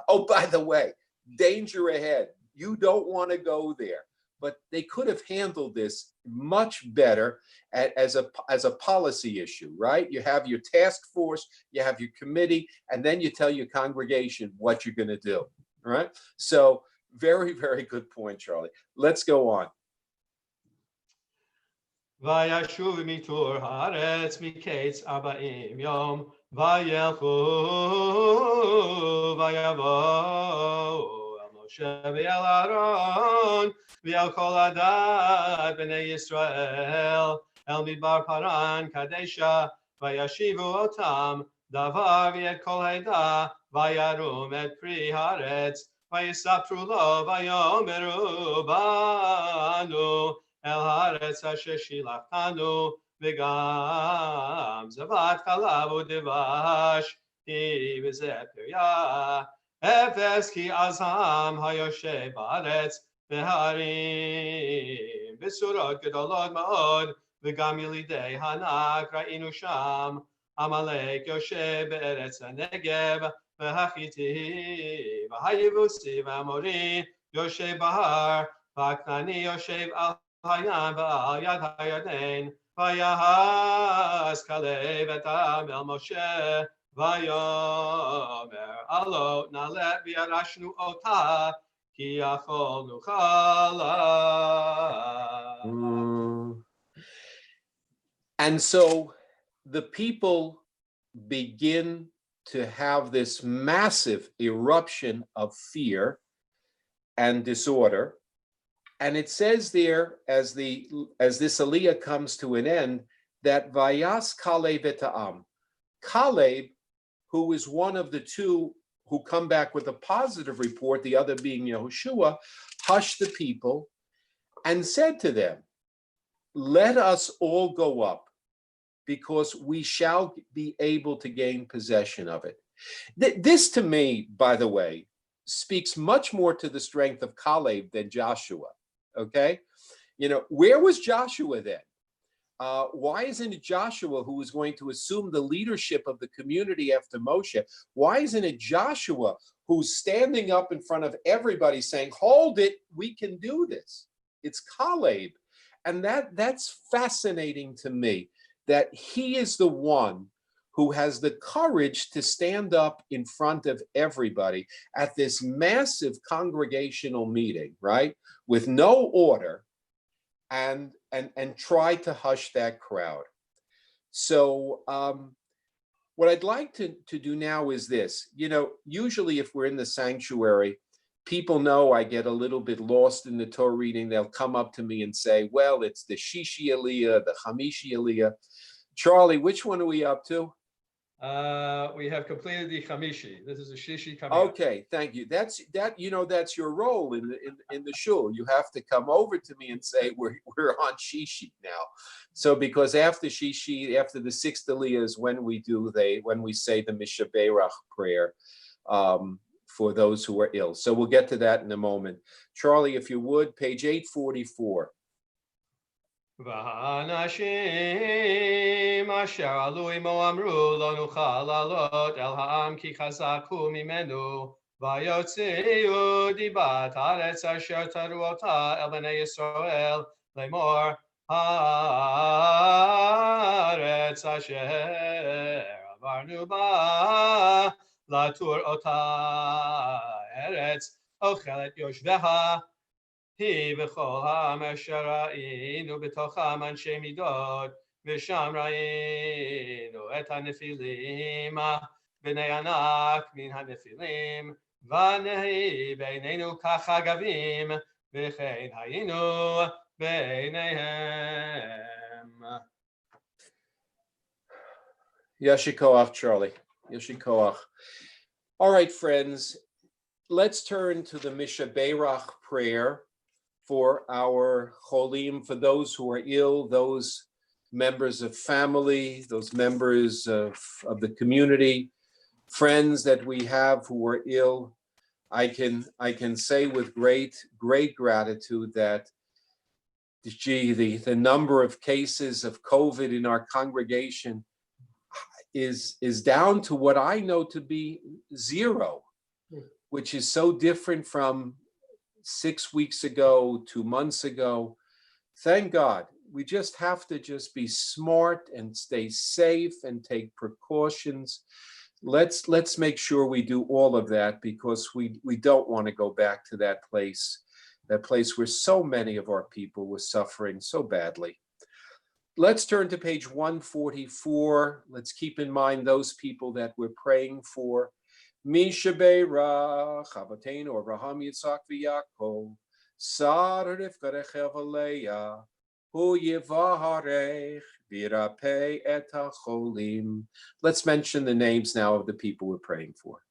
Oh, by the way, danger ahead. You don't want to go there. But they could have handled this much better as a policy issue, right? You have your task force, you have your committee, and then you tell your congregation what you're going to do, right? So very, very good point, Charlie. Let's go on. וישוב מתור הארץ מקץ 40 יום, וילכו ויבואו אל משה ואל אהרון ואל כל עדת בני ישראל אל מדבר פרן קדשה, וישיבו אותם דבר ואת כל העדה, וירום את פרי הארץ, ויספרו לו ויאמרו בנו אל הארץ אשר שילחתנו, וגם זבת חלב ודבש היא בזה פריה. אפס כי עזם היושב בארץ בהרים בצורות גדולות מאוד, וגם ילידי הענק ראינו שם. עמלק יושב בארץ הנגב, והחיתי והיבוסי והאמורי יושב בהר, והכנעני יושב על הים ועל יד הירדן. ויעש כלב את העם אל משה, ויאמר עלות נעלה וירשנו אותה, כי יכולנו חלה. And so the people begin to have this massive eruption of fear and disorder. And it says there, as this aliyah comes to an end, that Vayas Kalev et ha'am. Caleb, who is one of the two who come back with a positive report, the other being Yehoshua, hushed the people and said to them, let us all go up, because we shall be able to gain possession of it. This to me, by the way, speaks much more to the strength of Caleb than Joshua. Okay, where was Joshua then? Why isn't it Joshua who is going to assume the leadership of the community after Moshe? Why isn't it Joshua who's standing up in front of everybody saying, hold it, we can do this? It's Caleb. And that's fascinating to me, that he is the one who has the courage to stand up in front of everybody at this massive congregational meeting, right? With no order, and try to hush that crowd. So what I'd like to do now is this. Usually if we're in the sanctuary, people know I get a little bit lost in the Torah reading. They'll come up to me and say, well, it's the Shishi Aliyah, the Chamishi Aliyah. Charlie, which one are we up to? We have completed the Chamishi. This is a Shishi coming Okay, thank you. That's your role in the shul. You have to come over to me and say we're on Shishi now. So because after Shishi, after the sixth Aliyah is when we say the Mishaberach prayer for those who are ill. So we'll get to that in a moment. Charlie, if you would, page 844. והאנשים אשר עלו עמו אמרו לא נוכל לעלות אל העם כי חזק הוא ממנו, ויוציאו דיבת הארץ אשר תרו אותה אל בני ישראל לאמור, הארץ אשר עברנו בה לתור אותה ארץ אוכלת יושביה, היא וכל העם אשר ראינו בתוכם אנשי מידות, ושם ראינו את הנפילים, בני ענק מן הנפילים, ונהי בינינו כחגבים, וכן היינו ביניהם. Yashikoach, Charlie. Yashikoach. All right, friends, let's turn to the Mishaberach prayer for our cholim, for those who are ill, those members of family, those members of the community, friends that we have who are ill. I can say with great gratitude that the number of cases of COVID in our congregation is down to what I know to be zero, which is so different from 6 weeks ago, 2 months ago. Thank God. We just have to just be smart and stay safe and take precautions. Let's make sure we do all of that, because we don't want to go back to that place where so many of our people were suffering so badly. Let's turn to page 144. Let's keep in mind those people that we're praying for. Misha Beirach, Chavatenu, Abraham, Yitzhak, v'Yaakov, Sar Rivka Rechev Leah, Hu Yivarech, Virapei et HaCholim. Let's mention the names now of the people we're praying for.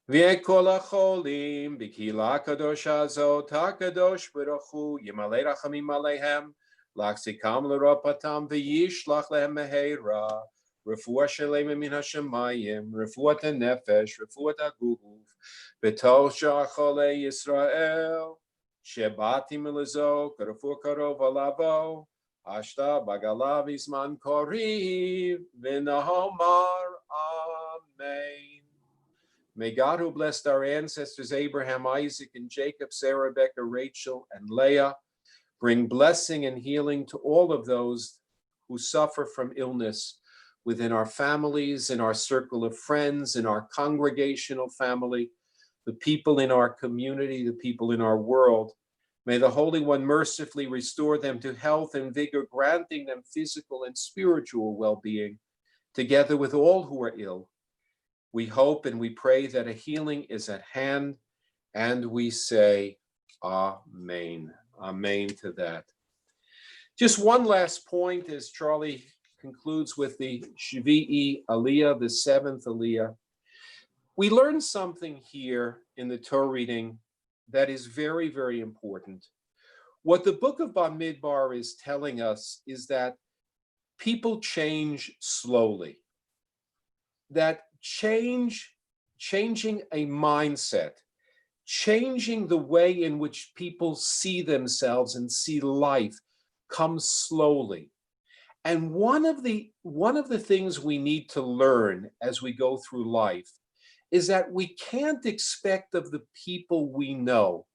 V'ekol hacholim b'kihila kadosha azot hakadosh baruch hu yimalei rachamim aleihem l'achzikam l'ropatam v'yishlach lehem meheira refuah shelema min hashamayim refuat hanefesh refuat haguf b'tol shacholei Yisrael shebatim lezo refuah karov alavo hashta bagalav izman koriv v'nahomar amen. May God, who blessed our ancestors Abraham, Isaac, and Jacob, Sarah, Rebecca, Rachel, and Leah, bring blessing and healing to all of those who suffer from illness within our families, in our circle of friends, in our congregational family, the people in our community, the people in our world. May the Holy One mercifully restore them to health and vigor, granting them physical and spiritual well-being, together with all who are ill. We hope and we pray that a healing is at hand, and we say amen. Amen to that. Just one last point as Charlie concludes with the Shvi'i Aliyah, the seventh Aliyah. We learn something here in the Torah reading that is very, very important. What the book of Bamidbar is telling us is that people change slowly. That changing a mindset, changing the way in which people see themselves and see life comes slowly. And one of the things we need to learn as we go through life is that we can't expect of the people we know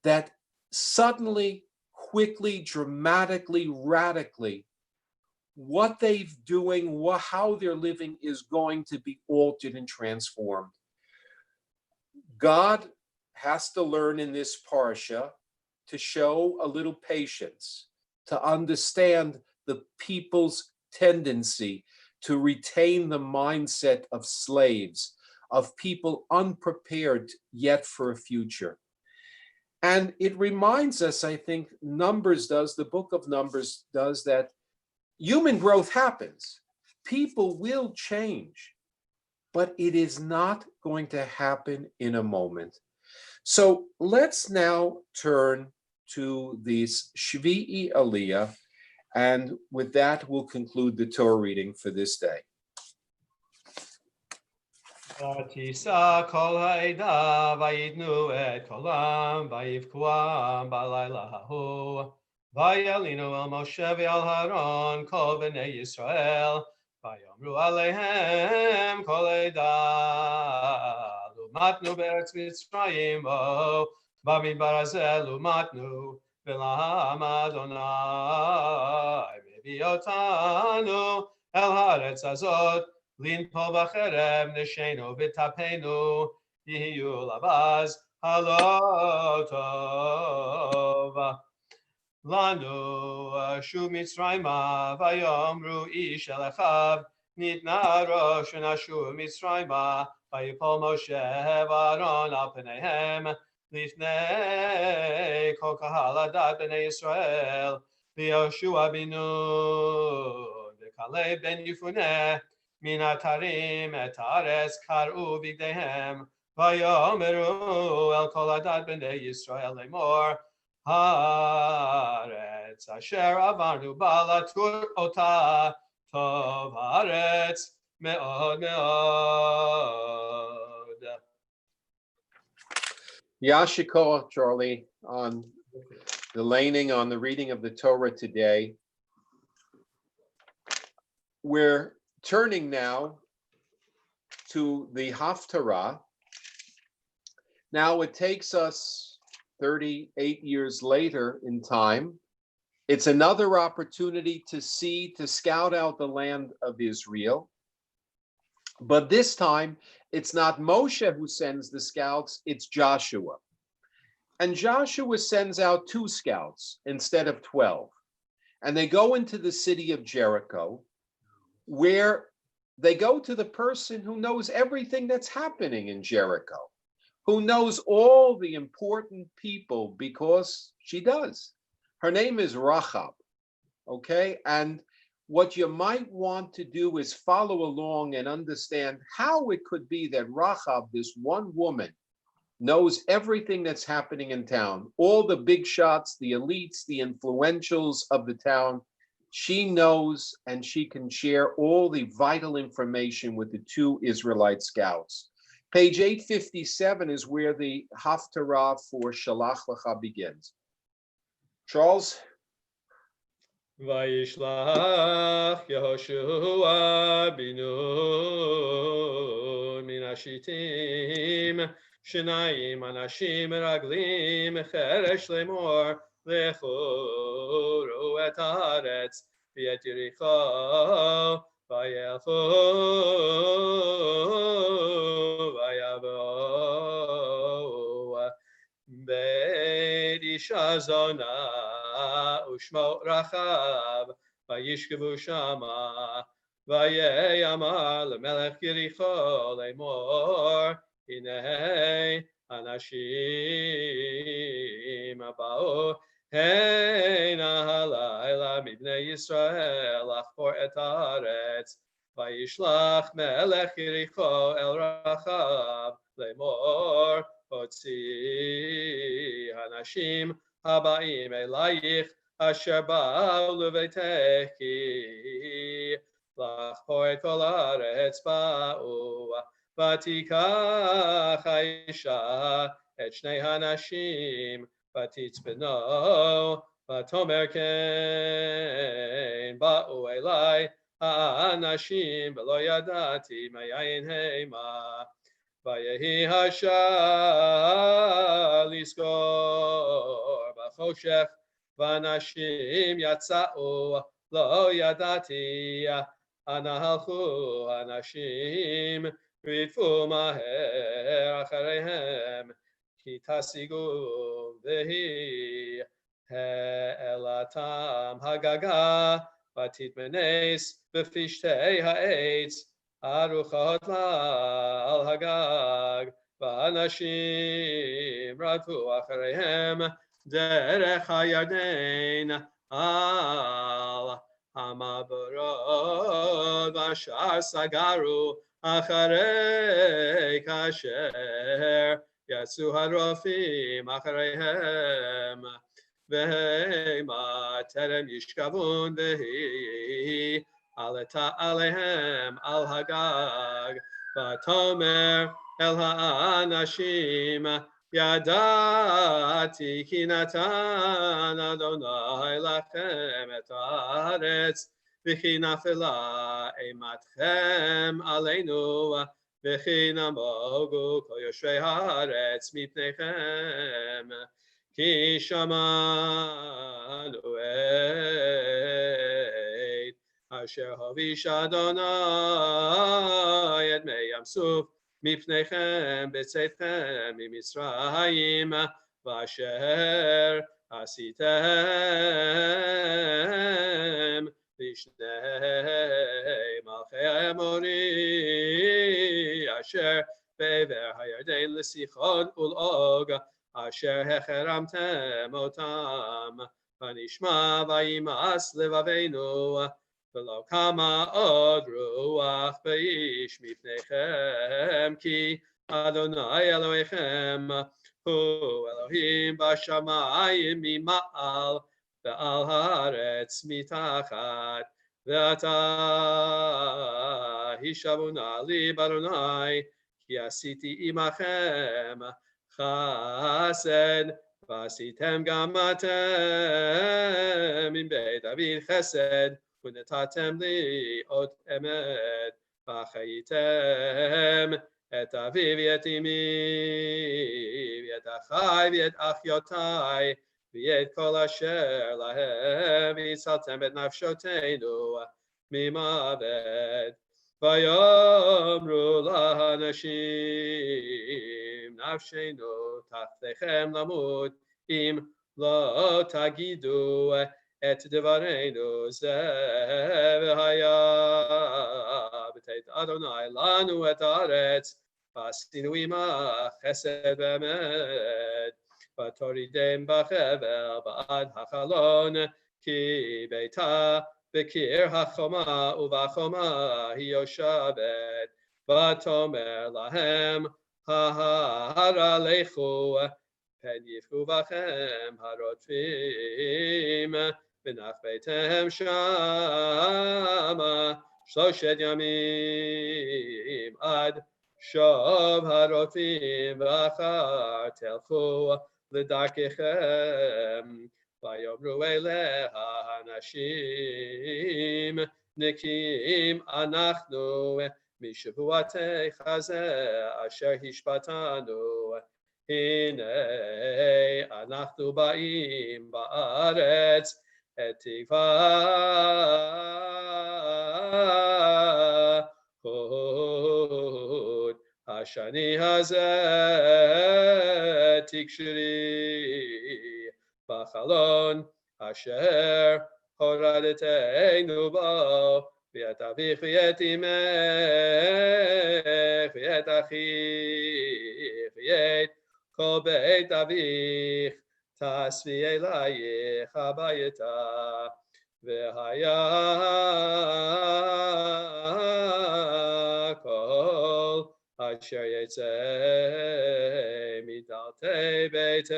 that suddenly, quickly, dramatically, radically, what they're doing, how they're living is going to be altered and transformed. God has to learn in this parsha to show a little patience, to understand the people's tendency to retain the mindset of slaves, of people unprepared yet for a future. And it reminds us, I think, the book of Numbers does, that human growth happens. People will change, but it is not going to happen in a moment. So let's now turn to this Shvi'i Aliyah, and with that, we'll conclude the Torah reading for this day. Vatisa kol ha'eda vayidnu et kolam vayivkuam balayla hahu vayalinu el Moshe ve'al Haron kol b'nei Yisrael vayomru aleihem kol ha'eda lumatnu be'eretz Mitzrayim vo b'midbar hazeh lumatnu v'lam Adonai mevi'otanu el haaretz hazot Linpo b'cherem neshenu v'tapenu yihiyu labaz halotov lanu shu Mitzrayma vayomru ish el echav nitna rosh v'nashu Mitzrayma vayipol Moshe v'Aaron al pneihem lifnei kol kahal adat b'nei Yisrael v'Yoshua bin Nun v'Kalev ben Yefuneh Min atarim et haaretz kar'u bigdeihem vayomeru el kol adat b'nei Yisrael lemor haaretz asher avarnu ba latur ota Tov haaretz me'od me'od. Yashikor, Charlie, on the laning, on the reading of the Torah today. We're turning now to the Haftarah. Now it takes us 38 years later in time. It's another opportunity to scout out the land of Israel. But this time, it's not Moshe who sends the scouts, it's Joshua. And Joshua sends out 2 scouts instead of 12. And they go into the city of Jericho, where they go to the person who knows everything that's happening in Jericho, who knows all the important people because she does. Her name is Rahab, okay? And what you might want to do is follow along and understand how it could be that Rahab, this one woman, knows everything that's happening in town, all the big shots, the elites, the influentials of the town. She knows, and she can share all the vital information with the 2 Israelite scouts. Page 857 is where the Haftarah for Shalach Lecha begins. Charles? Vayishlach Yehoshua binu min hashitim shenayim anashim meraglim cheresh lemor lechuru et haaretz v'et Yericho vayelchu vayavo beit isha zona Ushmo Rachab, Vayishkevu Shama, Vayeyama lemelech Yericho lemor, Hinei Anashim abao, Heina halayla mibnei Yisrael, Achor et haaretz, Vayishlach melech Yericho el Rachab lemor, Hotzi Hanashim Habaim elayich asher ba'u leveitechi lachor et kol haaretz ba'u vatikach haisha et shnei hanashim vatitzbeno vatomer ken ba'u elai ha'anashim v'lo yadati mayayin heima Vayehi hashal liskor b'choshech v'anashim yatza'u lo yadati ana halchu anashim v'yitfu maher achareihem ki tasigu v'hi he'elatam hagaga v'titmenes b'fishtei ha'etz Aruchot al hagag v'anashim radfu achareihem derech hayarden al hamaborot v'ashar sagaru acharei kasher yatsu harofim achareihem v'heima terem yishkavun v'hi Aleta alehem al hagag, vatomer el ha'anashim, yadati ki natan Adonai lachem et haaretz, v'chi nafela eimatchem aleinu, v'chi namogu kol yoshvei haaretz mipnechem, ki shamanu Asher havish Adonai et mei Yam Suf mipnechem b'tzeitchem miMitzrayim v'asher asitem lishnei malchei Amori asher be'ever hayarden l'sichon ul'og asher hecheramtem otam v'nishma v'yimas levaveinu V'lo kama od ruach b'ish mipnechem ki Adonai Elohechem hu Elohim b'shamayim mima'al ve'al haaretz mitachat ואתה הישבו נא לי באדוני, כי עשיתי עמכם חסד, ועשיתם גם אתם עם בית דוד חסד, ונתתם לי עוד אמת, וחייתם את אבי ואת אמי, ואת אחי ואת אחיותיי, ואת כל אשר להם הצלתם את נפשותינו ממוות. ויאמרו לאנשים, נפשנו תחתיכם למות, אם לא תגידו את דברנו זה, והיה בית אדוני לנו את הארץ, ועשינו עמך חסד באמת, ותורידם בחבל בעד החלון, כי ביתה בקיר החומה ובחומה היא יושבת, ותאמר להם ההרה לכו, פן יפגעו בכם הרודפים, ונחבאתם שמה 3 ימים, עד שוב הרודפים, ואחר תלכו לדרככם. ויאמרו אליה הנשים, נקיים אנחנו משבועתך הזה אשר השבעתנו, הנה אנחנו באים בארץ את תקווה חוד השני הזה תקשרי בחלון אשר הורדתנו בו, ואת אביך ואת אמך ואת אחיך ואת כל בית אביך תאספי אלייך הביתה. והיה כל אשר יצא מדלתי ביתך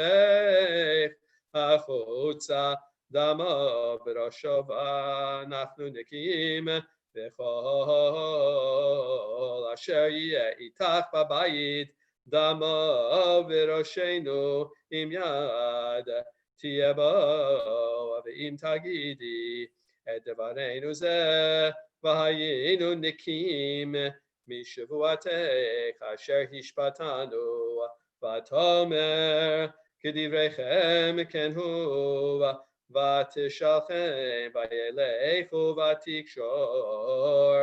החוצה דמו בראשו, ואנחנו נקיים וכל אשר יהיה איתך בבית דמו בראשנו, אם יד תהיה בו, ואם תגידי את דברנו זה, והיינו נקיים משבועתך אשר השבעתנו, ותאמר כדבריכם כן הוא, ותשלחם וילכו ותקשור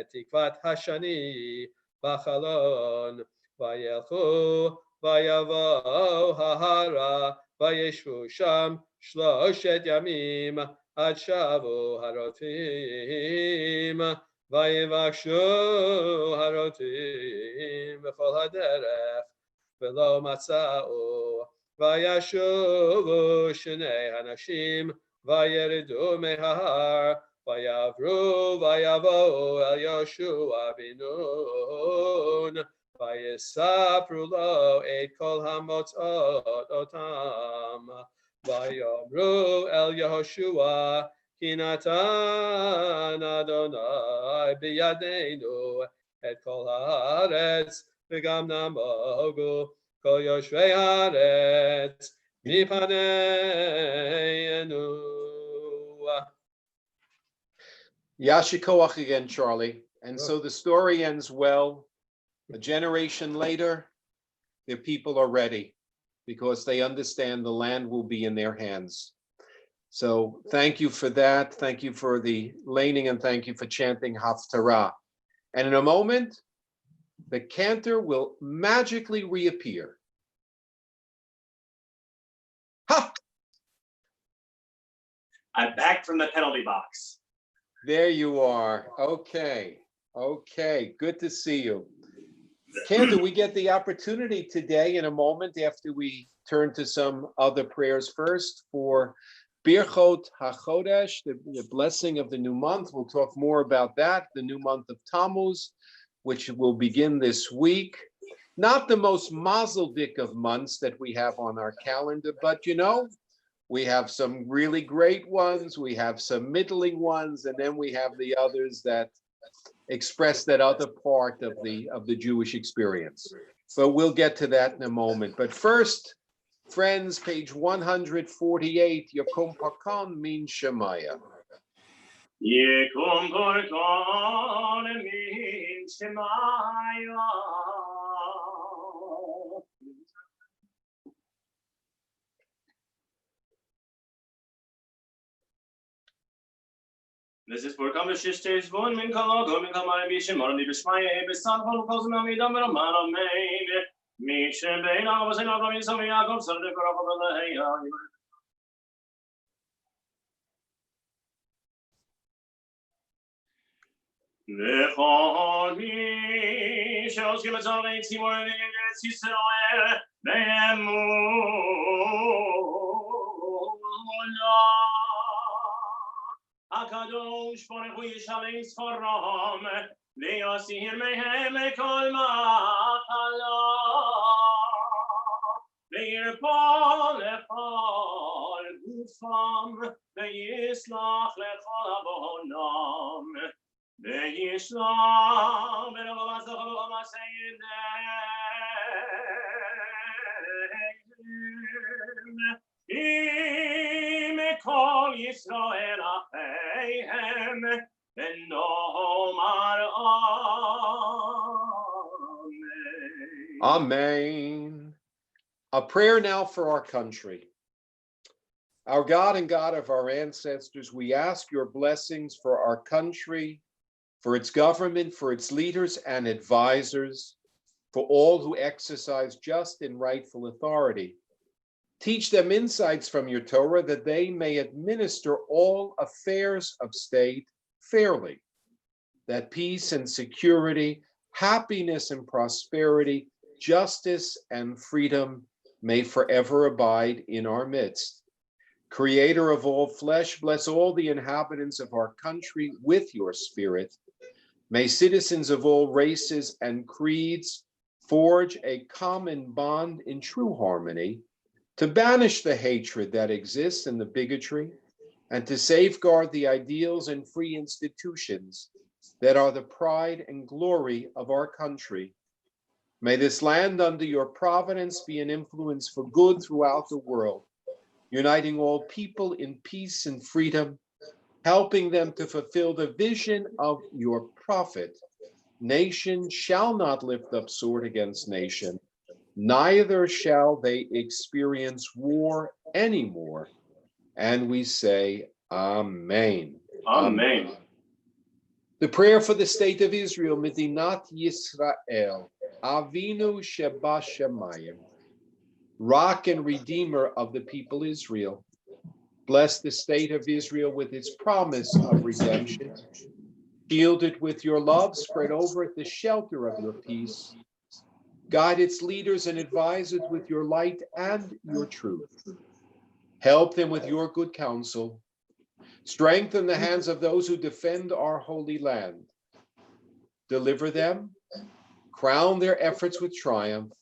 את תקוות השני בחלון, וילכו ויבואו ההרה וישבו שם 3 ימים, עד שבו הרודפים, ויבקשו הרודפים בכל הדרך ולא מצאו, וישובו 2 אנשים וירדו מההר, ויעברו ויבואו אל יהושע בן נון, ויספרו לו את כל המוצאות אותם, ויאמרו אל יהושע, כי נתן אדוני בידינו את כל הארץ, וגם נמוגו כל יושבי הארץ מפנינו. Yasher Koach again, Charlie. And so the story ends well. A generation later, their people are ready because they understand the land will be in their hands. So thank you for that. Thank you for the laning and thank you for chanting Haftarah. And in a moment, the cantor will magically reappear. Ha! I'm back from the penalty box. There you are. Okay. Okay. Good to see you. Cantor, we get the opportunity today in a moment after we turn to some other prayers first for Birchot HaChodesh, the blessing of the new month. We'll talk more about that, the new month of Tammuz, which will begin this week. Not the most mazel dik of months that we have on our calendar, but you know, We have some really great ones, we have some middling ones, and then we have the others that express that other part of the Jewish experience. But we'll get to that in a moment. But first, friends, page 148, Yakum Pakan means Shemaya. Yekum Korkan min Shemaya. This is for Kamishishtes, one min Kalago, min Kamai Bishim, or Libishmaya, Bisan, Holokosnami, Dameramana, Main, Mishem, Bena, was another in some Yakum, Sunday for Abba. V'choli shows you mazalei timor v'yetz Yisrael be'emunah. Hakadosh Baruch Hu yishalem sfaram ve'yasir mehem kol ma'ala ve'yirpa lechol gufam ve'yislach lechol avonam. Ve'yishlam ve'rova v'rova se'yidem im kol Yisrael acheihem v'nomar amen. Amen. A prayer now for our country. Our God and God of our ancestors, we ask your blessings for our country, for its government, for its leaders and advisors, for all who exercise just and rightful authority. Teach them insights from your Torah that they may administer all affairs of state fairly, that peace and security, happiness and prosperity, justice and freedom may forever abide in our midst. Creator of all flesh, bless all the inhabitants of our country with your spirit. May citizens of all races and creeds forge a common bond in true harmony to banish the hatred that exists and the bigotry, and to safeguard the ideals and free institutions that are the pride and glory of our country. May this land under your providence be an influence for good throughout the world, uniting all people in peace and freedom, helping them to fulfill the vision of your prophet. Nation shall not lift up sword against nation, neither shall they experience war anymore. And we say, Amen. Amen. The prayer for the state of Israel, Medinat Yisrael, Avinu Sheba Shemayim, Rock and Redeemer of the people Israel. Bless the state of Israel with its promise of redemption. Shield it with your love, spread over it the shelter of your peace. Guide its leaders and advisors with your light and your truth. Help them with your good counsel. Strengthen the hands of those who defend our holy land. Deliver them, crown their efforts with triumph.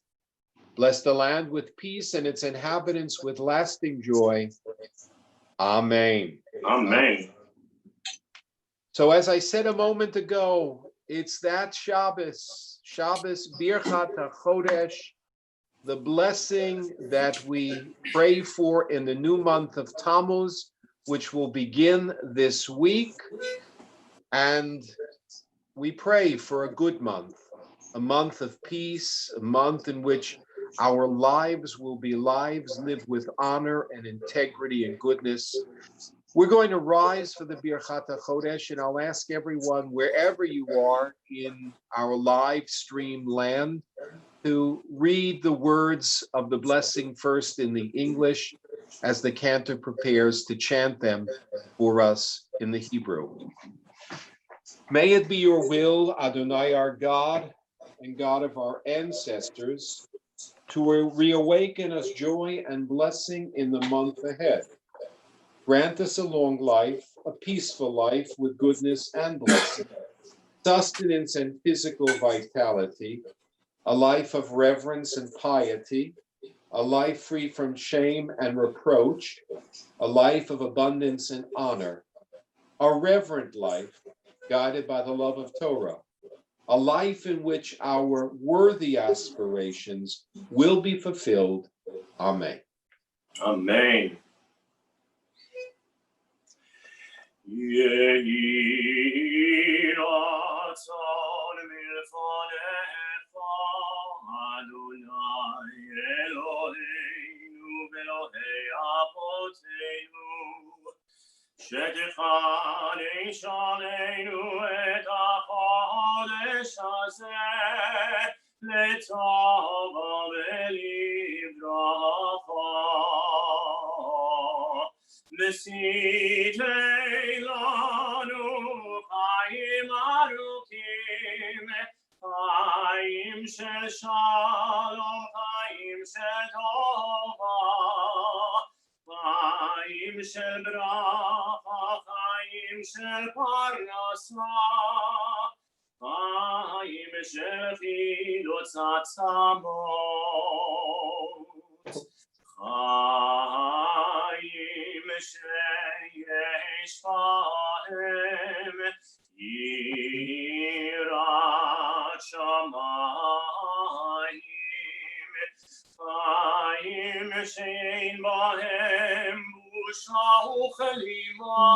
Bless the land with peace and its inhabitants with lasting joy. Amen. Amen. So as I said a moment ago, it's that Shabbos Birchat HaChodesh, the blessing that we pray for in the new month of Tammuz, which will begin this week. And we pray for a good month, a month of peace, a month in which our lives will be lives lived with honor and integrity and goodness. We're going to rise for the Birchat HaChodesh, and I'll ask everyone, wherever you are in our live stream land, to read the words of the blessing first in the English as the cantor prepares to chant them for us in the Hebrew. May it be your will, Adonai, our God and God of our ancestors, to reawaken us joy and blessing in the month ahead. Grant us a long life, a peaceful life with goodness and blessing, sustenance and physical vitality, a life of reverence and piety, a life free from shame and reproach, a life of abundance and honor, a reverent life guided by the love of Torah, a life in which our worthy aspirations will be fulfilled. Amen. Amen. Yehi ratzon milfonecha, Adonai Eloheinu ve'Elohei Avoteinu, שתחנן שנינו את החודש הזה לטובה ולברכה. ושייתן לנו חיים ארוכים, חיים של שלום, חיים של טובה, חיים של ברכה, חיים של פרנסה, חיים של חילות עצמות, חיים שיש בהם יראת שמיים, חיים שאין בהם בושה וכלימה,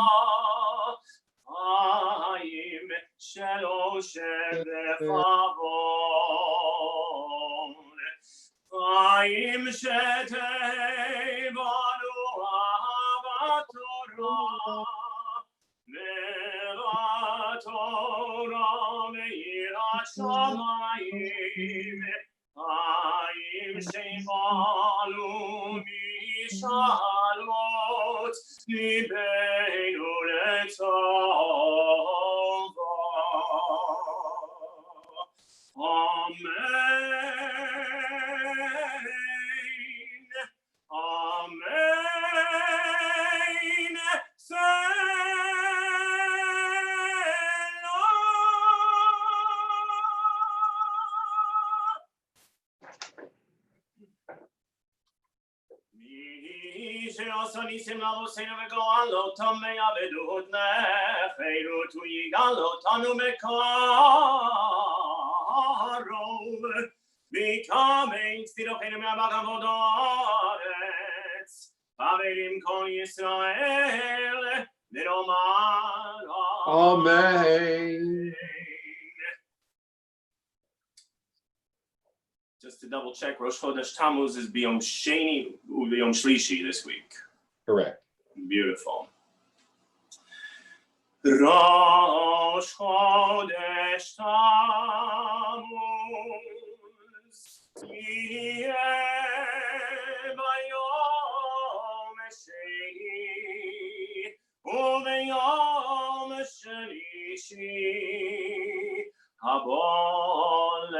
חיים של אושר וכבוד, חיים שתהיה בנו אהבת תורה, ובתורה ויראת שמיים, חיים שיבלו משאלות ליבנו לטובה. אמן, אמן, שעשה ניסים לאבותינו וגאל אותם מעבדות לחירות, הוא יגאל אותנו בקרוב, מקמץ תדוחנו מהבגרות הארץ, חברים כל ישראל ונאמר Amen. Just to double check, Rosh Chodesh Tammuz is Biyom Sheni or Biyom Shlishi this week. Correct. Beautiful. Rosh Chodesh Tammuz Yeh Bayom Sheni Ubeyom Shlishi Haboleinu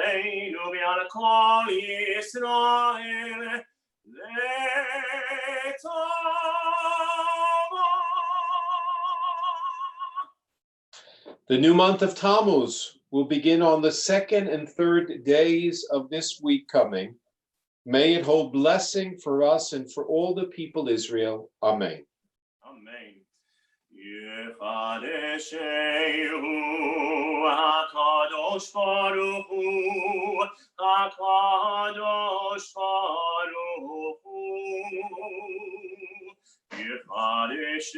bi'al kol Yisrael letova. The new month of Tammuz will begin on the second and third days of this week coming. May it hold blessing for us and for all the people Israel. Amen. Amen. Yechadeshehu HaKadosh Baruch Hu, HaKadosh Baruch Hu. Yechadeshehu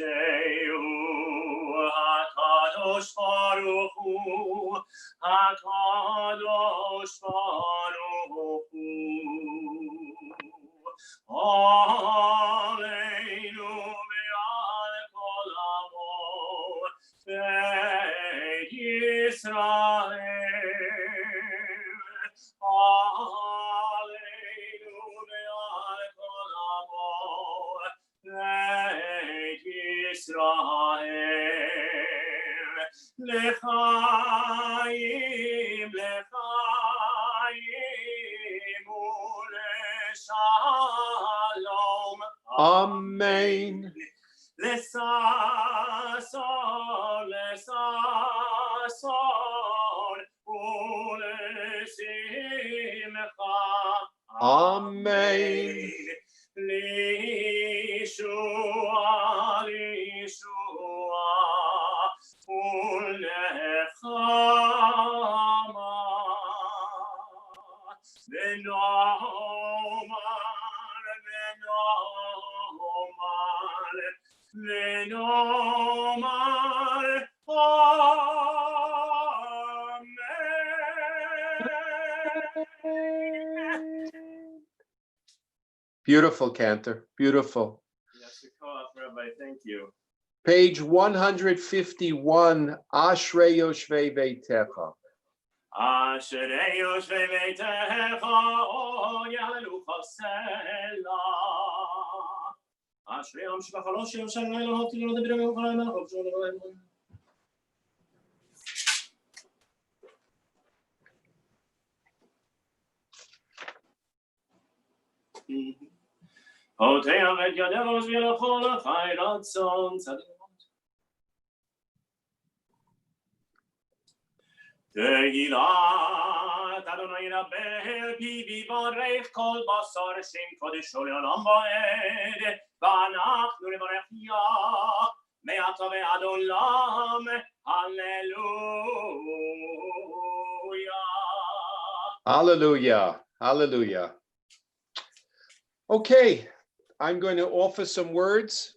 HaKadosh Baruch Hu, HaKadosh Baruch Hu. Aleinu ve'al kol amot Beit Yisrael. Aleinu ve'al kol amot Beit Yisrael. Lechaim, lechaim u'leshalom. Amen. Lesason, lesason, u'lesimcha. Amen. Beautiful, Cantor. Beautiful. Yes, Rabbi, thank you. Page 151, Ashrei Yoshvei Beitecha. Ashrei Yoshvei Beitecha, O Yalucha Sela. Ashrei Yom Shvachalosh Yom Shalom Elohim Tilon Debirim Yom Chaim Elohim Shalom. Hoteam et Yadelos V'Yelachol Chai Ratzon Tzadikot. Tehilat Adonai Rabbeinu Pi Vivarech Kol Basar Shem Kodesh Olam Va'ed V'anachnu Nevarech Yah Me'ata ve'ad olam Hallelujah. Hallelujah. Hallelujah. Okay, I'm going to offer some words.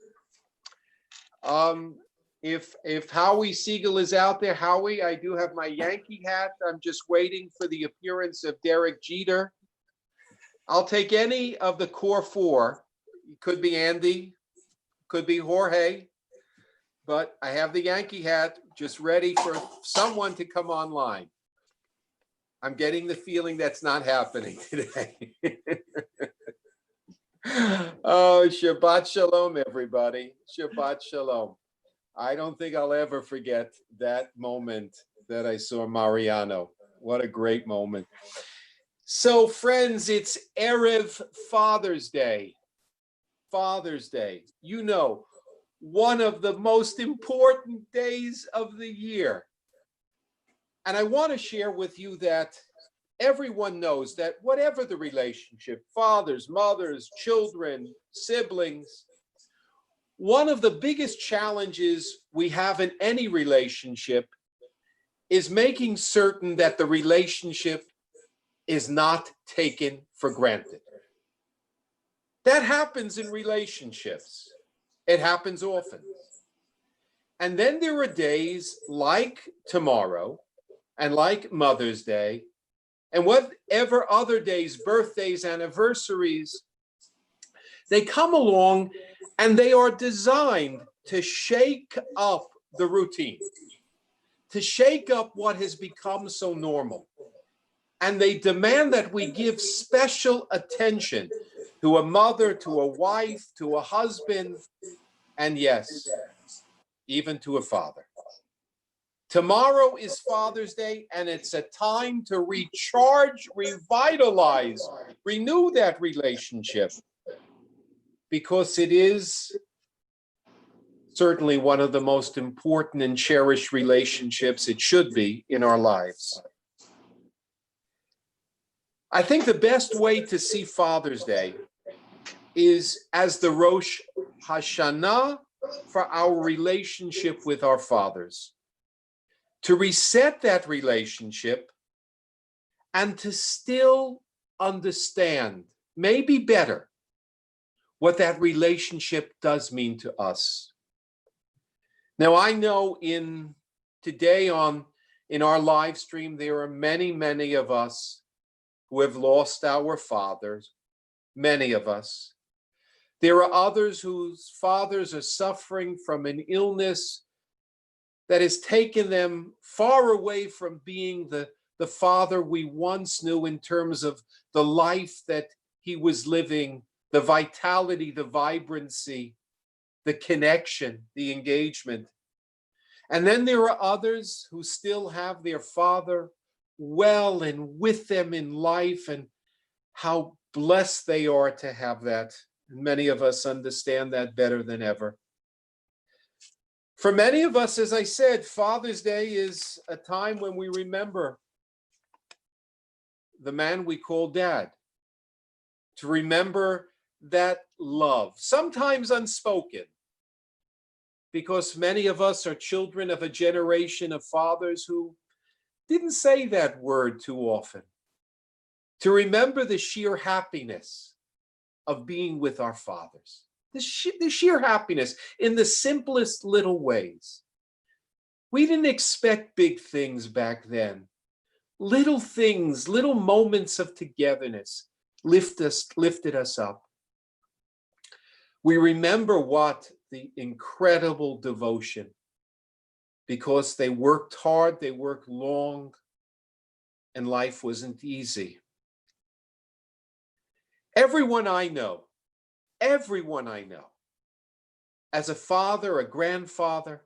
If Howie Siegel is out there, Howie, I do have my Yankee hat. I'm just waiting for the appearance of Derek Jeter. I'll take any of the core four. It could be Andy, could be Jorge, but I have the Yankee hat just ready for someone to come online. I'm getting the feeling that's not happening today. Oh, Shabbat Shalom, everybody. Shabbat Shalom. I don't think I'll ever forget that moment that I saw Mariano. What a great moment. So, friends, it's Erev Father's Day. Father's Day. You know, one of the most important days of the year. And I want to share with you that everyone knows that whatever the relationship, fathers, mothers, children, siblings, one of the biggest challenges we have in any relationship is making certain that the relationship is not taken for granted. That happens in relationships. It happens often. And then there are days like tomorrow and like Mother's Day and whatever other days, birthdays, anniversaries, they come along and they are designed to shake up the routine, to shake up what has become so normal. And they demand that we give special attention to a mother, to a wife, to a husband, and yes, even to a father. Tomorrow is Father's Day, and it's a time to recharge, revitalize, renew that relationship, because it is certainly one of the most important and cherished relationships it should be in our lives. I think the best way to see Father's Day is as the Rosh Hashanah for our relationship with our fathers. To reset that relationship and to still understand, maybe better, what that relationship does mean to us. Now, I know today in our live stream, there are many, many of us who have lost our fathers, many of us. There are others whose fathers are suffering from an illness that has taken them far away from being the father we once knew in terms of the life that he was living, the vitality, the vibrancy, the connection, the engagement. And then there are others who still have their father well and with them in life, and how blessed they are to have that. And many of us understand that better than ever. For many of us, as I said, Father's Day is a time when we remember the man we call Dad, to remember that love, sometimes unspoken, because many of us are children of a generation of fathers who didn't say that word too often. To remember the sheer happiness of being with our fathers, the sheer happiness in the simplest little ways. We didn't expect big things back then. Little things, little moments of togetherness lifted us up. We remember what the incredible devotion, because they worked hard, they worked long, and life wasn't easy. Everyone I know, as a father, a grandfather,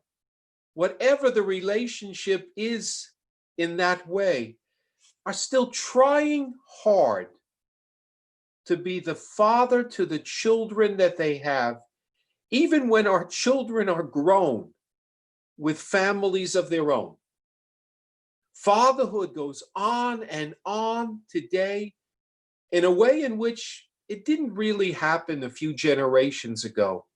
whatever the relationship is in that way, are still trying hard to be the father to the children that they have, even when our children are grown with families of their own. Fatherhood goes on and on today in a way in which it didn't really happen a few generations ago.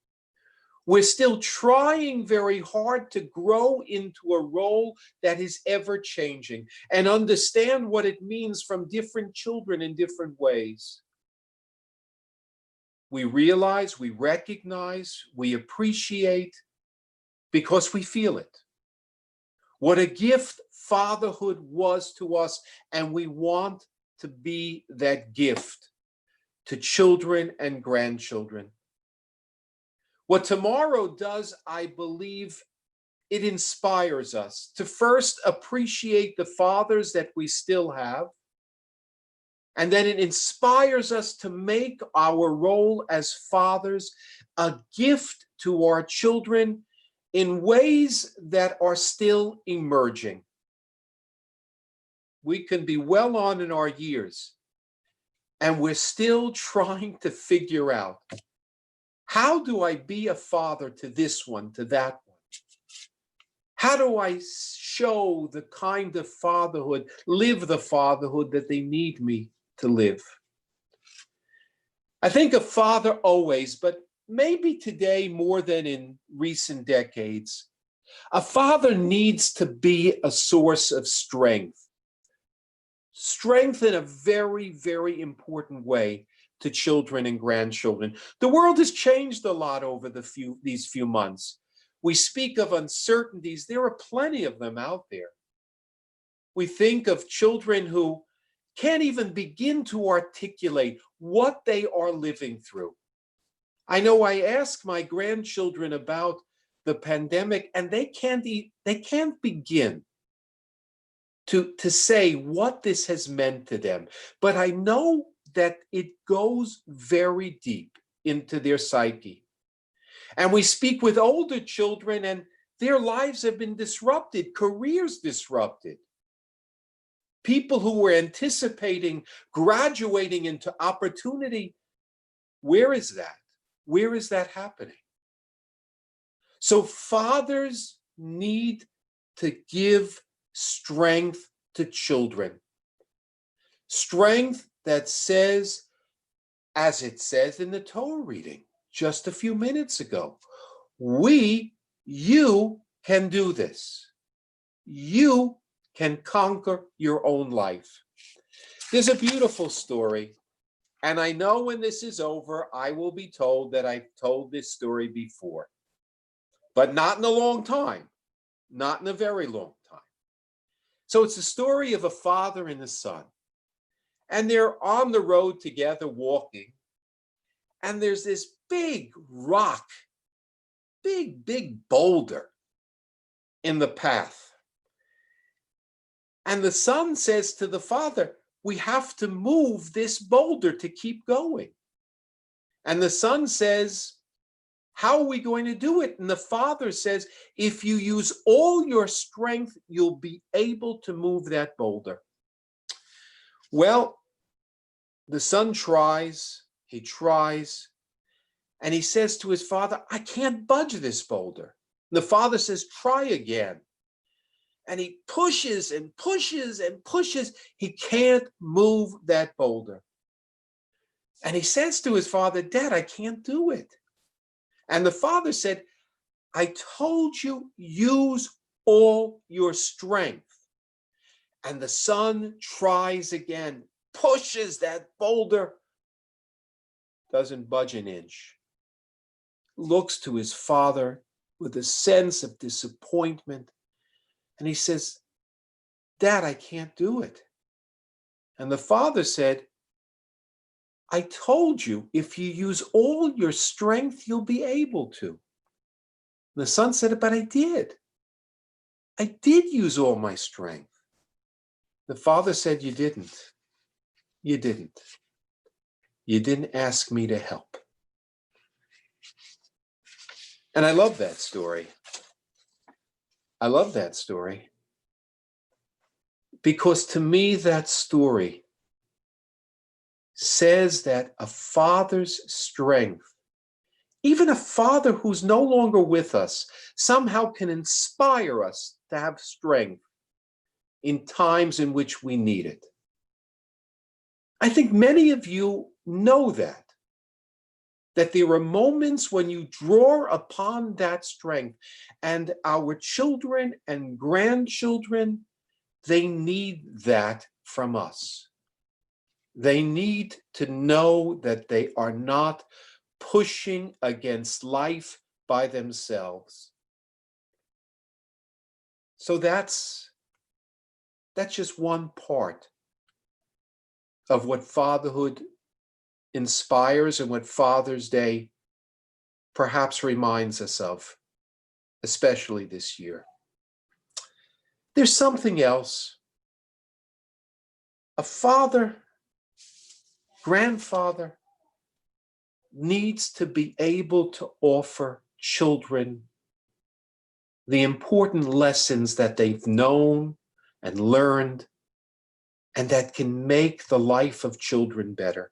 We're still trying very hard to grow into a role that is ever changing and understand what it means from different children in different ways. We realize, we recognize, we appreciate because we feel it. What a gift fatherhood was to us, and we want to be that gift to children and grandchildren. What tomorrow does, I believe, it inspires us to first appreciate the fathers that we still have, and then it inspires us to make our role as fathers a gift to our children in ways that are still emerging. We can be well on in our years, and we're still trying to figure out, how do I be a father to this one, to that one? How do I show the kind of fatherhood, live the fatherhood that they need me to live? I think a father always, but maybe today more than in recent decades, a father needs to be a source of strength. Strength in a very, very important way to children and grandchildren. The world has changed a lot over these few months. We speak of uncertainties. There are plenty of them out there. We think of children who can't even begin to articulate what they are living through. I know I ask my grandchildren about the pandemic, and they can't begin to say what this has meant to them. But I know that it goes very deep into their psyche. And we speak with older children, and their lives have been disrupted, careers disrupted. People who were anticipating graduating into opportunity, where is that? Where is that happening? So fathers need to give strength to children. Strength that says, as it says in the Torah reading just a few minutes ago, you can do this. You can conquer your own life. There's a beautiful story, and I know when this is over, I will be told that I've told this story before, but not in a long time, not in a very long time. So it's a story of a father and a son, and they're on the road together walking, and there's this big rock, big boulder in the path. And the son says to the father, we have to move this boulder to keep going. And the son says, how are we going to do it? And the father says, if you use all your strength, you'll be able to move that boulder. Well, the son tries, he tries, and he says to his father, I can't budge this boulder. And the father says, try again. And he pushes and pushes and pushes. He can't move that boulder. And he says to his father, Dad, I can't do it. And the father said, I told you, use all your strength. And the son tries again, pushes that boulder, doesn't budge an inch. Looks to his father with a sense of disappointment. And he says, Dad, I can't do it. And the father said, I told you, if you use all your strength, you'll be able to. The son said, but I did. I did use all my strength. The father said, you didn't. You didn't. You didn't ask me to help. And I love that story. I love that story. Because to me, that story says that a father's strength, even a father who's no longer with us, somehow can inspire us to have strength in times in which we need it. I think many of you know that there are moments when you draw upon that strength, and our children and grandchildren, they need that from us. They need to know that they are not pushing against life by themselves. So that's just one part of what fatherhood inspires and what Father's Day perhaps reminds us of, especially this year. There's something else. A father, grandfather, needs to be able to offer children the important lessons that they've known and learned, and that can make the life of children better.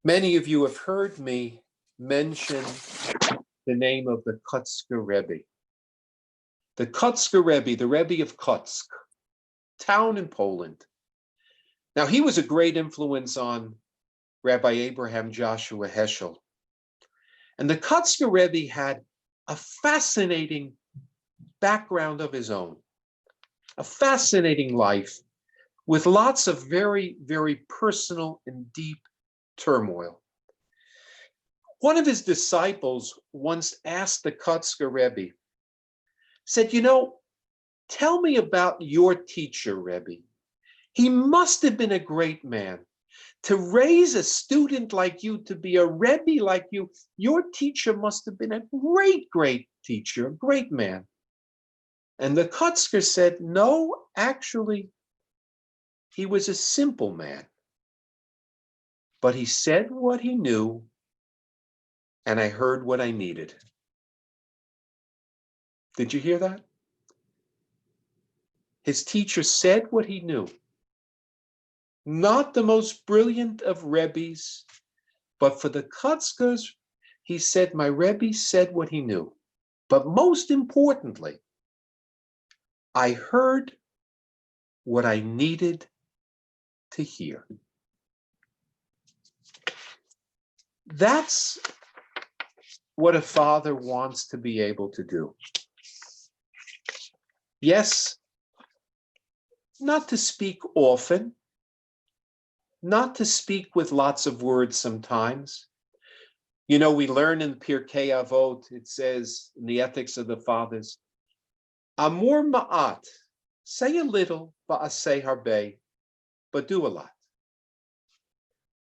Many of you have heard me mention the name of the Kotzker Rebbe. The Kotzker Rebbe, the Rebbe of Kotsk, town in Poland. Now, he was a great influence on Rabbi Abraham Joshua Heschel. And the Kotzker Rebbe had a fascinating background of his own, a fascinating life with lots of very, very personal and deep turmoil. One of his disciples once asked the Kotzker Rebbe, said, tell me about your teacher, Rebbe. He must have been a great man. To raise a student like you, to be a Rebbe like you, your teacher must have been a great, great teacher, a great man. And the Kotzker said, no, actually, he was a simple man. But he said what he knew, and I heard what I needed. Did you hear that? His teacher said what he knew. Not the most brilliant of Rebbes, but for the Kotzkers, he said, my Rebbe said what he knew. But most importantly, I heard what I needed to hear. That's what a father wants to be able to do. Yes, not to speak often, not to speak with lots of words sometimes. We learn in Pirkei Avot, it says in the Ethics of the Fathers, Amur ma'at, say a little, ba'aseh harbe, but do a lot.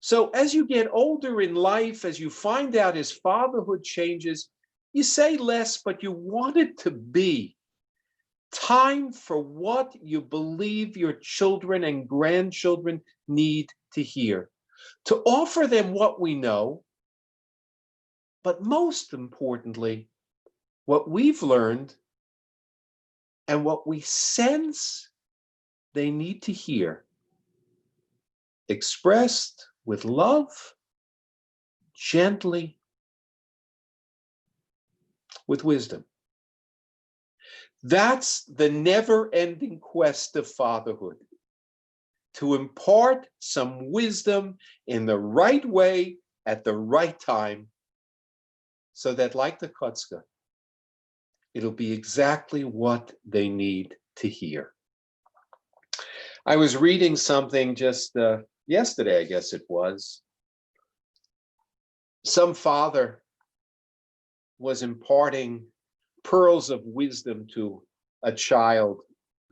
So as you get older in life, as you find out as fatherhood changes, you say less, but you want it to be time for what you believe your children and grandchildren need to hear, to offer them what we know, but most importantly, what we've learned and what we sense they need to hear, expressed with love, gently, with wisdom. That's the never-ending quest of fatherhood, to impart some wisdom in the right way at the right time, so that, like the Kotzker, it'll be exactly what they need to hear. I was reading something just yesterday, I guess it was. Some father was imparting pearls of wisdom to a child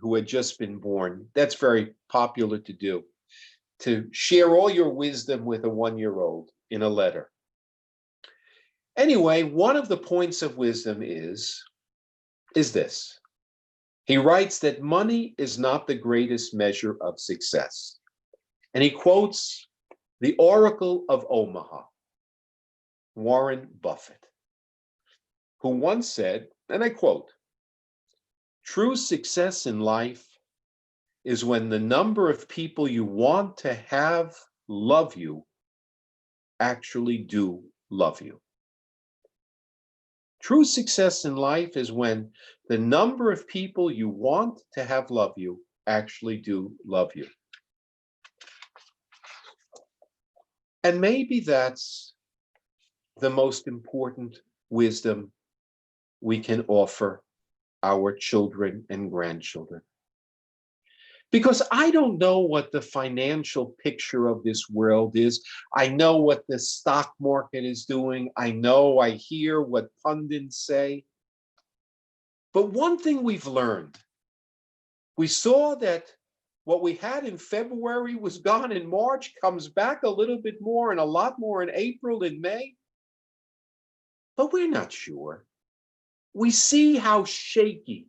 who had just been born. That's very popular to do. to share all your wisdom with a 1-year-old in a letter. Anyway, one of the points of wisdom is this. He writes that money is not the greatest measure of success. And he quotes the Oracle of Omaha, Warren Buffett, who once said, and I quote, "True success in life is when the number of people you want to have love you actually do love you." True success in life is when the number of people you want to have love you actually do love you. And maybe that's the most important wisdom we can offer our children and grandchildren. Because I don't know what the financial picture of this world is. I know what the stock market is doing. I hear what pundits say. But one thing we've learned, we saw that what we had in February was gone in March, comes back a little bit more and a lot more in April and May. But we're not sure. We see how shaky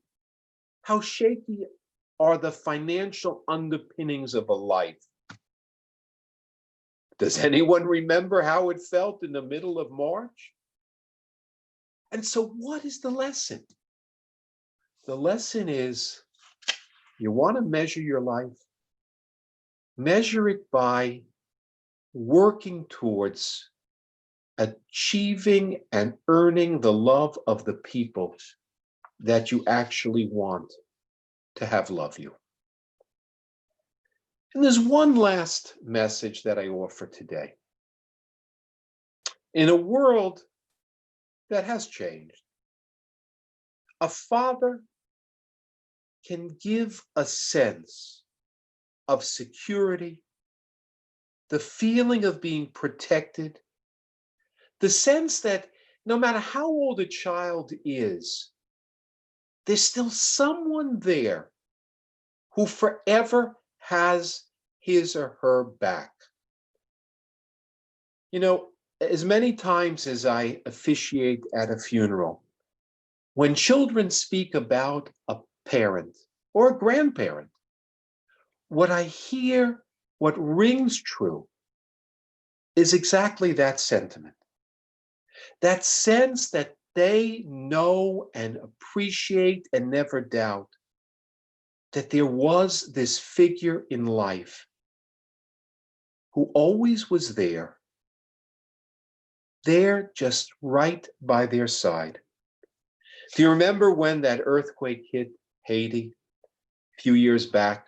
are the financial underpinnings of a life. Does anyone remember how it felt in the middle of March? And so what is the lesson? The lesson is, you want to measure your life? Measure it by working towards achieving and earning the love of the people that you actually want to have love you. And there's one last message that I offer today. In a world that has changed, a father can give a sense of security, the feeling of being protected, the sense that no matter how old a child is, there's still someone there who forever has his or her back. You know, as many times as I officiate at a funeral, when children speak about a parent or a grandparent, what I hear, what rings true, is exactly that sentiment. That sense that they know and appreciate and never doubt that there was this figure in life who always was there just right by their side. Do you remember when that earthquake hit Haiti a few years back?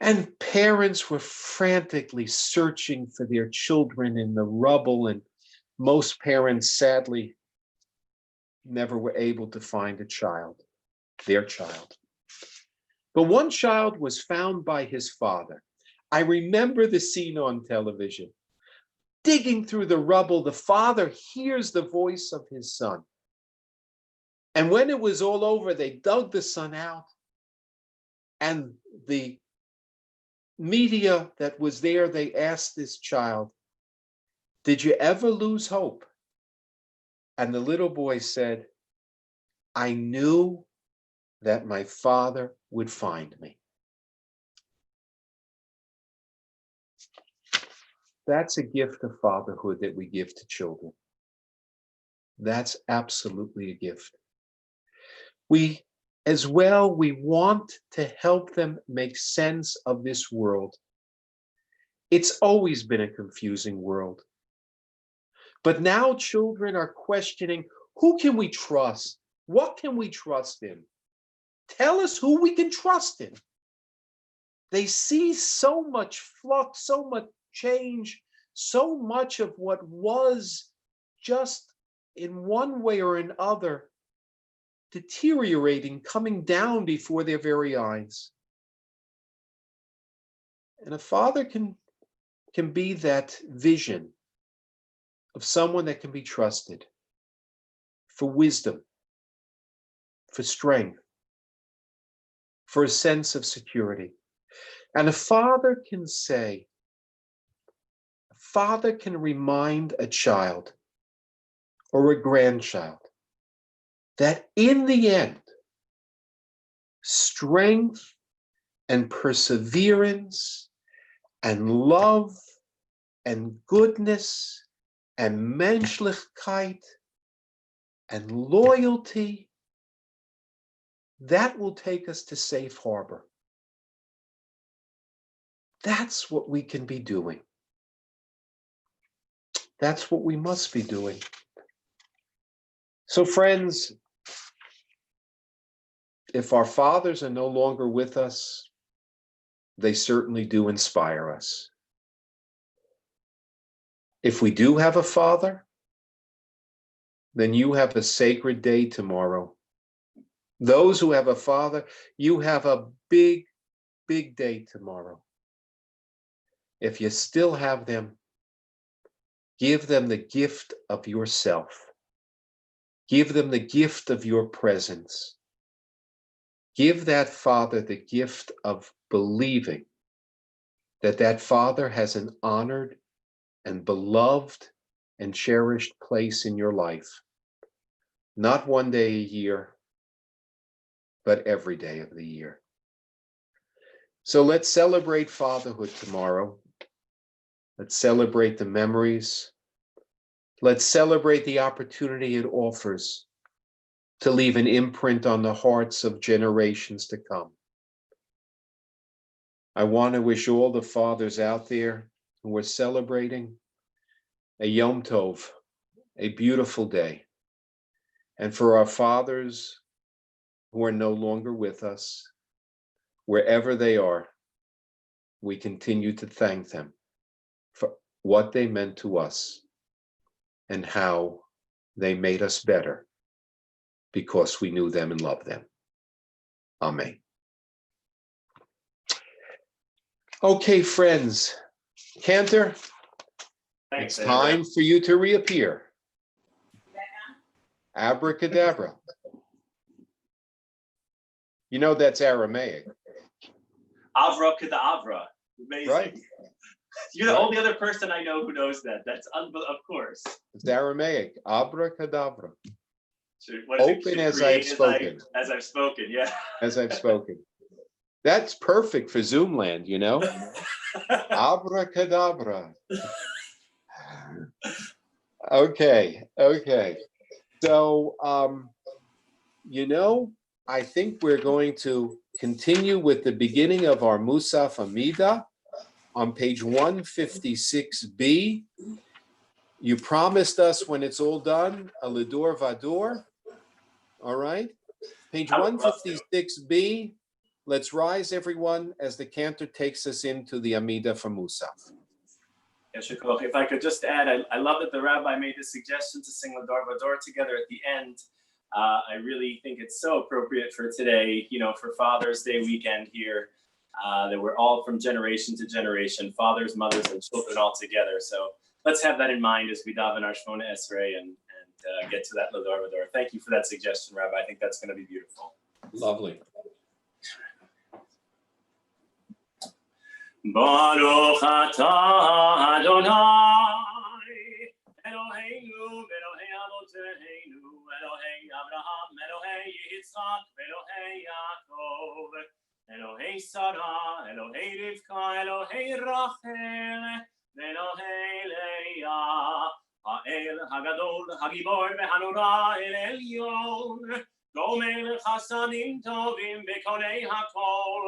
And parents were frantically searching for their children in the rubble, and most parents, sadly, never were able to find a child, their child. But one child was found by his father. I remember the scene on television. Digging through the rubble, the father hears the voice of his son. And when it was all over, they dug the son out, and the media that was there, they asked this child, "Did you ever lose hope?" And the little boy said, "I knew that my father would find me." That's a gift of fatherhood that we give to children. That's absolutely a gift. We want to help them make sense of this world. It's always been a confusing world. But now children are questioning, who can we trust? What can we trust in? Tell us who we can trust in. They see so much flux, so much change, so much of what was just in one way or another deteriorating, coming down before their very eyes. And a father can be that vision of someone that can be trusted for wisdom, for strength, for a sense of security. And a father can say, a father can remind a child or a grandchild that in the end, strength and perseverance and love and goodness and menschlichkeit and loyalty, that will take us to safe harbor. That's what we can be doing. That's what we must be doing. So friends, if our fathers are no longer with us, they certainly do inspire us. If we do have a father, then you have a sacred day tomorrow. Those who have a father, you have a big, big day tomorrow. If you still have them, give them the gift of yourself. Give them the gift of your presence. Give that father the gift of believing that that father has an honored and beloved and cherished place in your life. Not one day a year, but every day of the year. So let's celebrate fatherhood tomorrow. Let's celebrate the memories. Let's celebrate the opportunity it offers to leave an imprint on the hearts of generations to come. I want to wish all the fathers out there who are celebrating a Yom Tov, a beautiful day. And for our fathers who are no longer with us, wherever they are, we continue to thank them for what they meant to us and how they made us better because we knew them and loved them. Amen. Okay, friends, Cantor, Thanks, it's time for you to reappear. Abracadabra. You know that's Aramaic. Avracadabra. Amazing. Right. You're the only other person I know who knows that. That's of course. It's Aramaic. Abracadabra. What is it? Open as I've spoken. As I've spoken, yeah. As I've spoken. That's perfect for Zoom land, you know? Abracadabra. Okay. So, I think we're going to continue with the beginning of our Musaf Amida on page 156b. You promised us when it's all done, a Lidor Vador. All right. Page 156b. Let's rise, everyone, as the cantor takes us into the Amida for Musaf. If I could just add, I love that the rabbi made the suggestion to sing Lador Vador together at the end. I really think it's so appropriate for today, for Father's Day weekend here, that we're all from generation to generation, fathers, mothers, and children all together. So let's have that in mind as we daven our Shmona Esrei and get to that Lador Vador. Thank you for that suggestion, Rabbi. I think that's going to be beautiful. Lovely. Baruch atah Adonai, Eloheinu, Elohei Avoteinu, Elohei Abraham, Elohei Yitzchak, Elohei Yaakov, Elohei Sarah, Elohei Rivka, Elohei Rachel, Elohei Leah, Ha'el Hagadol, Hagibor veHanora, El Elyon, Gomel Chasadim Tovim, Bekonei Hakol,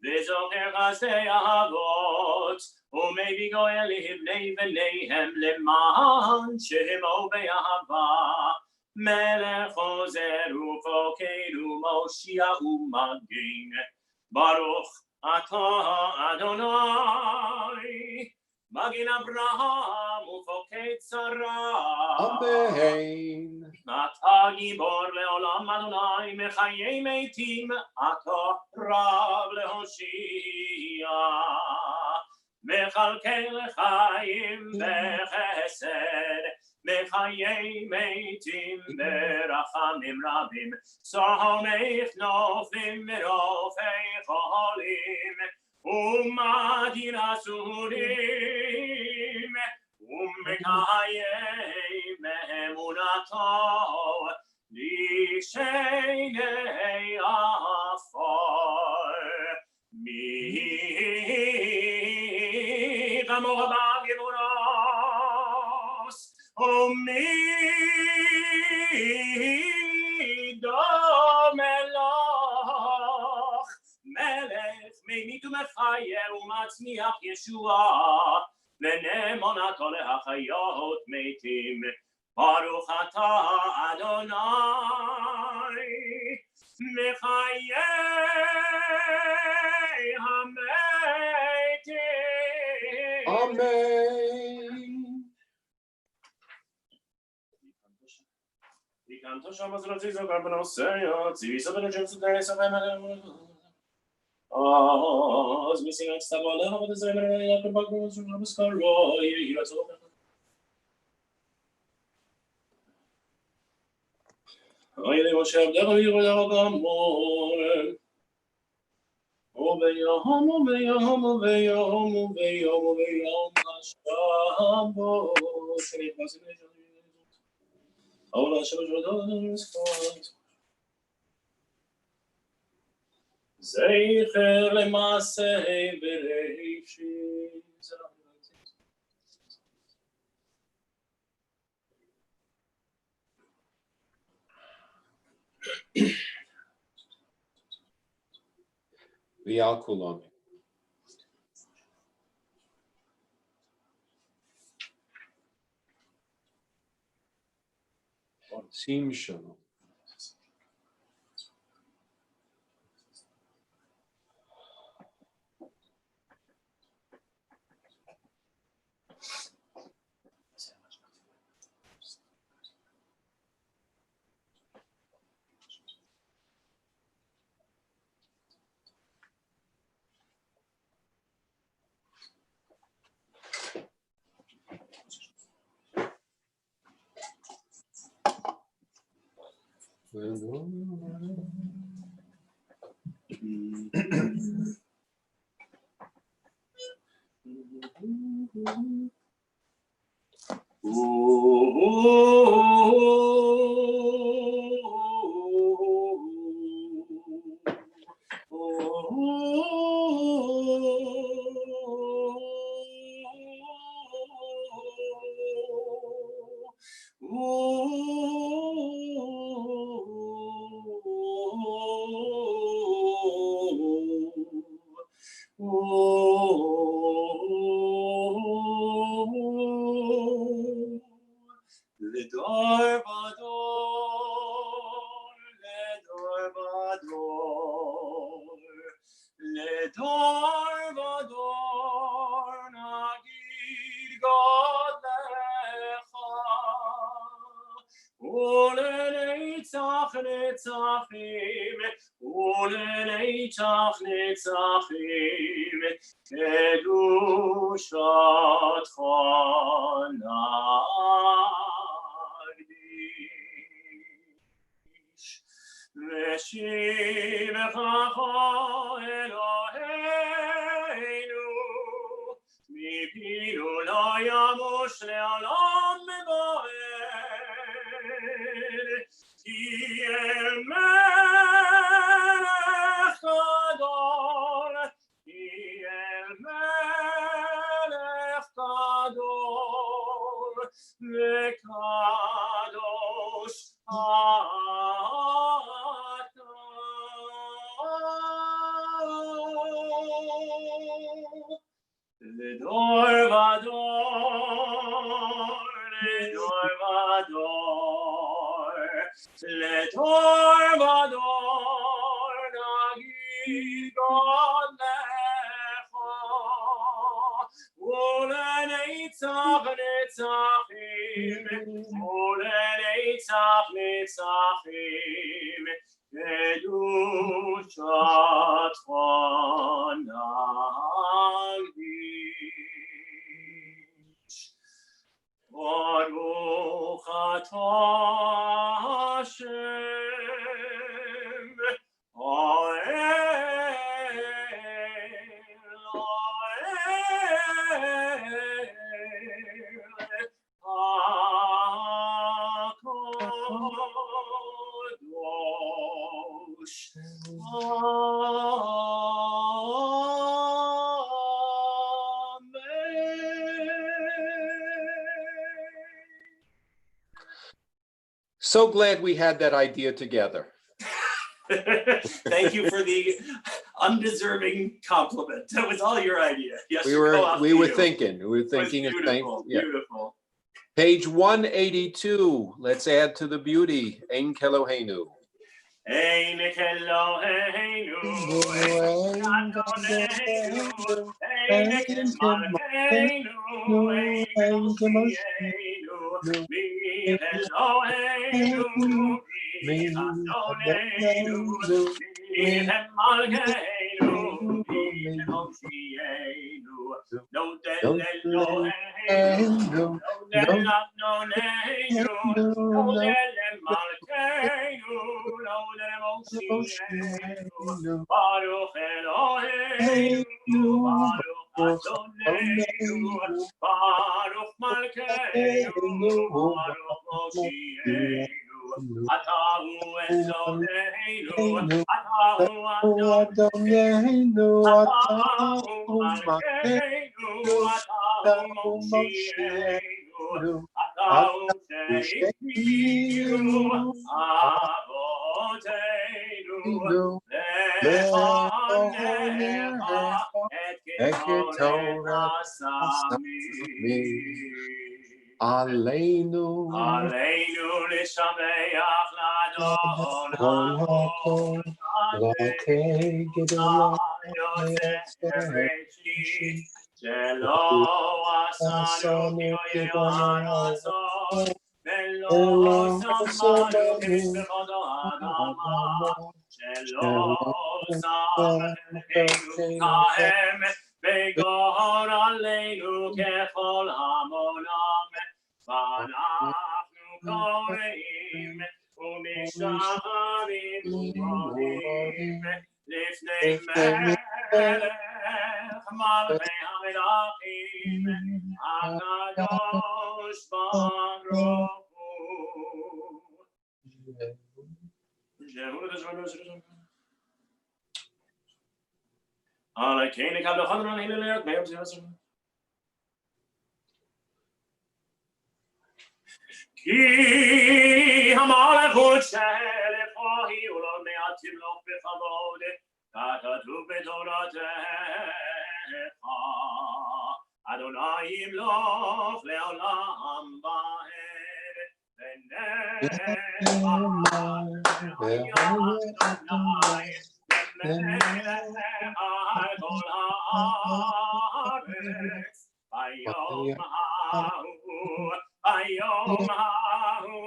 V'zocher chasdei ahavot, u'mevi goel livnei v'neihem leman shemo be'ahava. Melech ozer u'foked u'moshia u'magin. Baruch atah Adonai, Magin Abraham u'foked Sarah. Amen. אתה גיבור לעולם אדוני, מחיי מתים, אתה רב להושיע. מכלכל חיים בחסד, מחיי מתים ברחמים רבים, סומך נופלים מרופא חולים, ומדין אסורים ומקיים באמונתו לשני עפר מי כמוך בגבורות ומי דומה לך מלך ממית ומחיה ומצמיח ישועה ונאמנתו להחיות מתים ברוך אתה אדוני מחיי המתים Amen. Canto shama zratizo carbano seyo, ziviso per gensu teresa vemere. Oh, missing out stavola, how the zemer ya per bagno su namaskaro, ira so. Ay de Moshe abdego y voy a amor. Obeyom, obeyom, obeyom, obeyom, obeyom, shabo. Seri pasine. Ola shojodon skot. Zeicher lemasei bereishis. V'al kulam. Sim shalom. נצחים קדושתך נקדיש ושיבחך אלוהינו מפינו לא ימוש לעולם מבוער כי מלך גדול כי מלך גדול וקדוש לדור ודור, לדור ודור, לדור ודור, נגיד גודלך, ולנצח נצחים, ולנצח נצחים, קדושתך נקדיש. ברוך אתה השם, האל So glad we had that idea together. Thank you for the undeserving compliment. That was all your idea. Yes, We were thinking of beautiful, yeah. beautiful. Page 182. Let's add to the beauty. Ein Keloheinu. Ein Keloheinu, ein Adonenu, ein Malkeinu, ein Moshienu, mi Eloheinu, mi Adonenu, mi Malkeinu, mi Moshienu, no del Eloheinu, no del Adonenu, no del Malkeinu, no del Moshienu, Baruch Eloheinu, Baruch Adonenu, Baruch Malkeinu, Baruch Moshienu, Atahu Eloheinu, Atahu Adonenu, Atahu Malkeinu, Atahu Moshienu, Atahu Sheikinu, Avoteinu, Lechanecha et Ketorah Sami. Aleinu. Aleinu l'shameach l'Adon HaOlam, Yosef Bereshit, Shelo asanu k'oyel ha'arasot, Velo samanu k'mishpachot ha'adama, Shelo samanu kahem, V'gor aleinu kechol hamonam, V'anachnu koreim, u'mishacharim u'modim, Lifnei Melech Malchei HaMelachim, HaKadosh Baruch Hu. Alekei nekabel chadron hilelech me'em zeh. Ki hamalachut shelechohi ulol me'atim loch bechavod, kachatuv betoratecha, Adonai yimloch le'olam ba'ed, v'necha Adonai, v'melech al kol ha'aretz, bayom Hayom ha'hu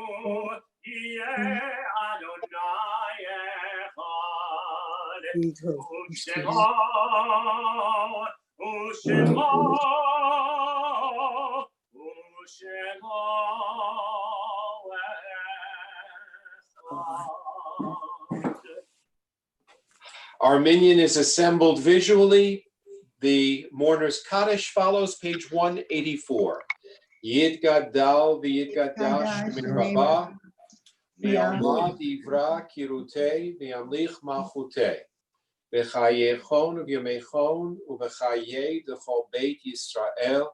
yeh Adonai echad, u'shemo echad. Our minyan is assembled visually. The mourner's Kaddish follows, page 184. Yitgadal v'yitgadash mirabah, v'yalmad ivra kirutei, v'yamlich malchutei, v'chayechon v'yamechon, u'v'chayei d'chol beit Yisrael,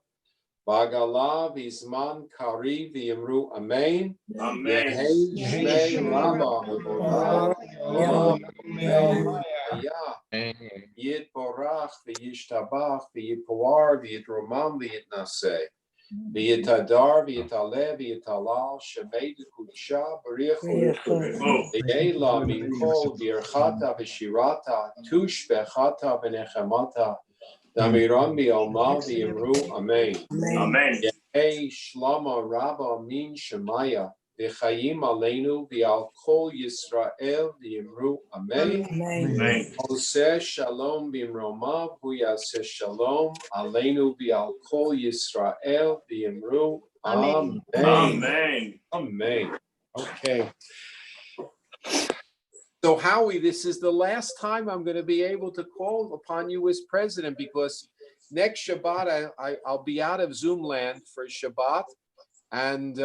v'agala v'izman kari v'yamru amen. Amen. Yehei shmei rabba v'borah, Yit borach v'yishtabach v'yipoar v'yitromam v'yitnaseh. V'yitadar, v'yitaleh, v'yitalal, shemei d'kudsha, b'richu, v'yela minkol, birchata v'shirata, tush bechata v'nechemata, damiram v'yalma v'yimru, amen. Amen. Yehei shlama rabba min shemaya, v'chayim aleinu v'al kol Yisrael v'yimru, amen. Amen. Oseh shalom b'imromav, hu yaseh shalom aleinu v'al kol Yisrael v'yimru, amen. Amen. Amen. Okay. So Howie, this is the last time I'm going to be able to call upon you as president, because next Shabbat I'll be out of Zoom land for Shabbat. And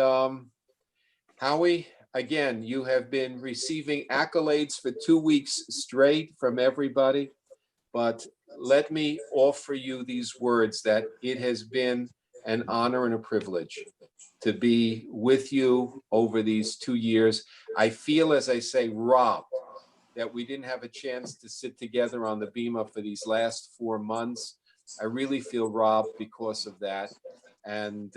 Howie, again, you have been receiving accolades for 2 weeks straight from everybody. But let me offer you these words that it has been an honor and a privilege to be with you over these 2 years. I feel, as I say, robbed that we didn't have a chance to sit together on the Bema for these last 4 months. I really feel robbed because of that. And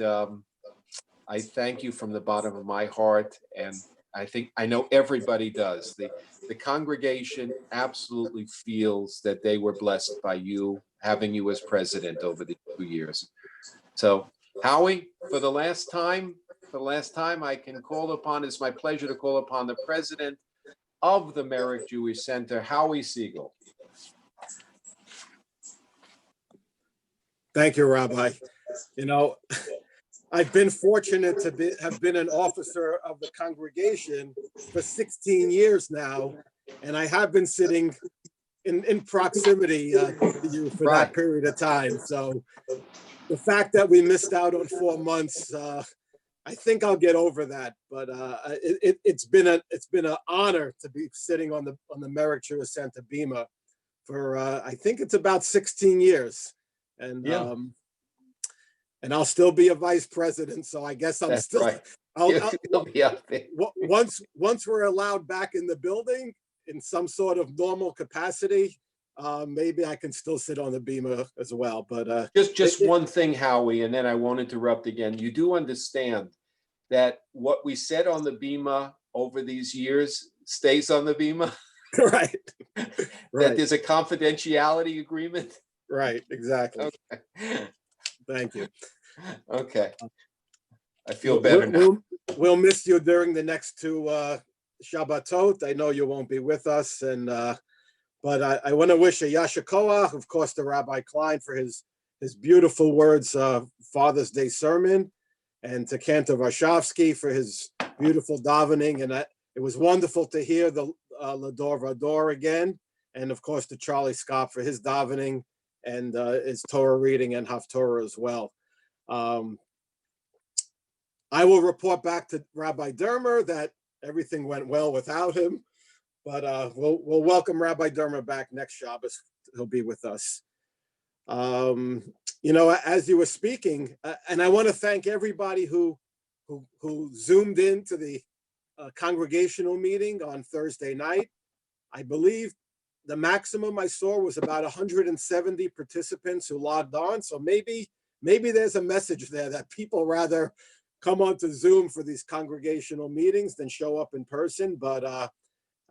I thank you from the bottom of my heart. And I know everybody does. The congregation absolutely feels that they were blessed by you, having you as president over the 2 years. So Howie, for the last time I can call upon, it's my pleasure to call upon the president of the Merrick Jewish Center, Howie Siegel. Thank you, Rabbi. You know, I've been fortunate to have been an officer of the congregation for 16 years now, and I have been sitting in proximity to you for that period of time. So the fact that we missed out on 4 months, I think I'll get over that. But it's been an honor to be sitting on the Merrick Jewish Center Bema for I think it's about 16 years, and Yeah. And I'll still be a vice president. So I guess I'm That's still. right. I'll be up there. once we're allowed back in the building in some sort of normal capacity, maybe I can still sit on the Bema as well. But Just one thing, Howie, and then I won't interrupt again. You do understand that what we said on the Bema over these years stays on the Bema? right, That right, there's a confidentiality agreement? right, exactly. Okay. Thank you. Okay. I feel better now. We'll miss you during the next 2 Shabbatot. I know you won't be with us, and but I want to wish a Yasher Koach, of course, to Rabbi Klein for his beautiful words, Father's Day sermon, and to Cantor Varshavsky for his beautiful davening. And it was wonderful to hear the Lador Vador again, and of course to Charlie Scott for his davening and his Torah reading and Haftorah as well. I will report back to Rabbi Dermer that everything went well without him, but we'll welcome Rabbi Dermer back next Shabbos. He'll be with us. You know, as you were speaking, and I want to thank everybody who zoomed into the congregational meeting on Thursday night. I believe the maximum I saw was about 170 participants who logged on. So maybe there's a message there that people rather come onto Zoom for these congregational meetings than show up in person. But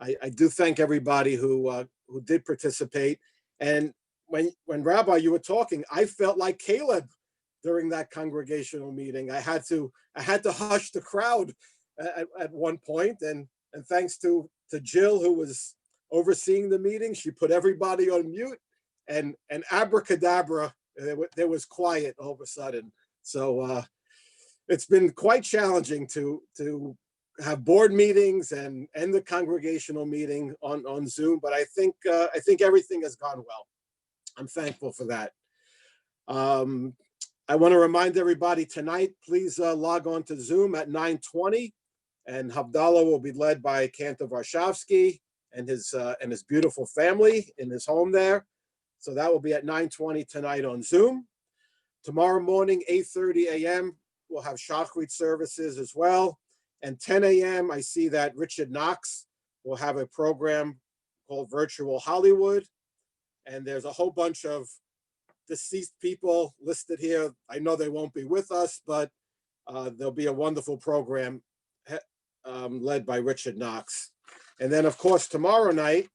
I do thank everybody who did participate. And when Rabbi, you were talking, I felt like Caleb during that congregational meeting. I had to hush the crowd at one point, and thanks to Jill, who was overseeing the meeting, she put everybody on mute, and abracadabra, there was quiet all of a sudden. So it's been quite challenging to have board meetings and the congregational meeting on Zoom, but I think everything has gone well. I'm thankful for that. I want to remind everybody tonight, please log on to Zoom at 9:20, and Havdalah will be led by Cantor Varshavsky and his beautiful family in his home there. So that will be at 9:20 tonight on Zoom. Tomorrow morning, 8:30 a.m., we'll have Shachrit services as well. And 10 a.m., I see that Richard Knox will have a program called Virtual Hollywood. And there's a whole bunch of deceased people listed here. I know they won't be with us, but there'll be a wonderful program led by Richard Knox. And then, of course, tomorrow night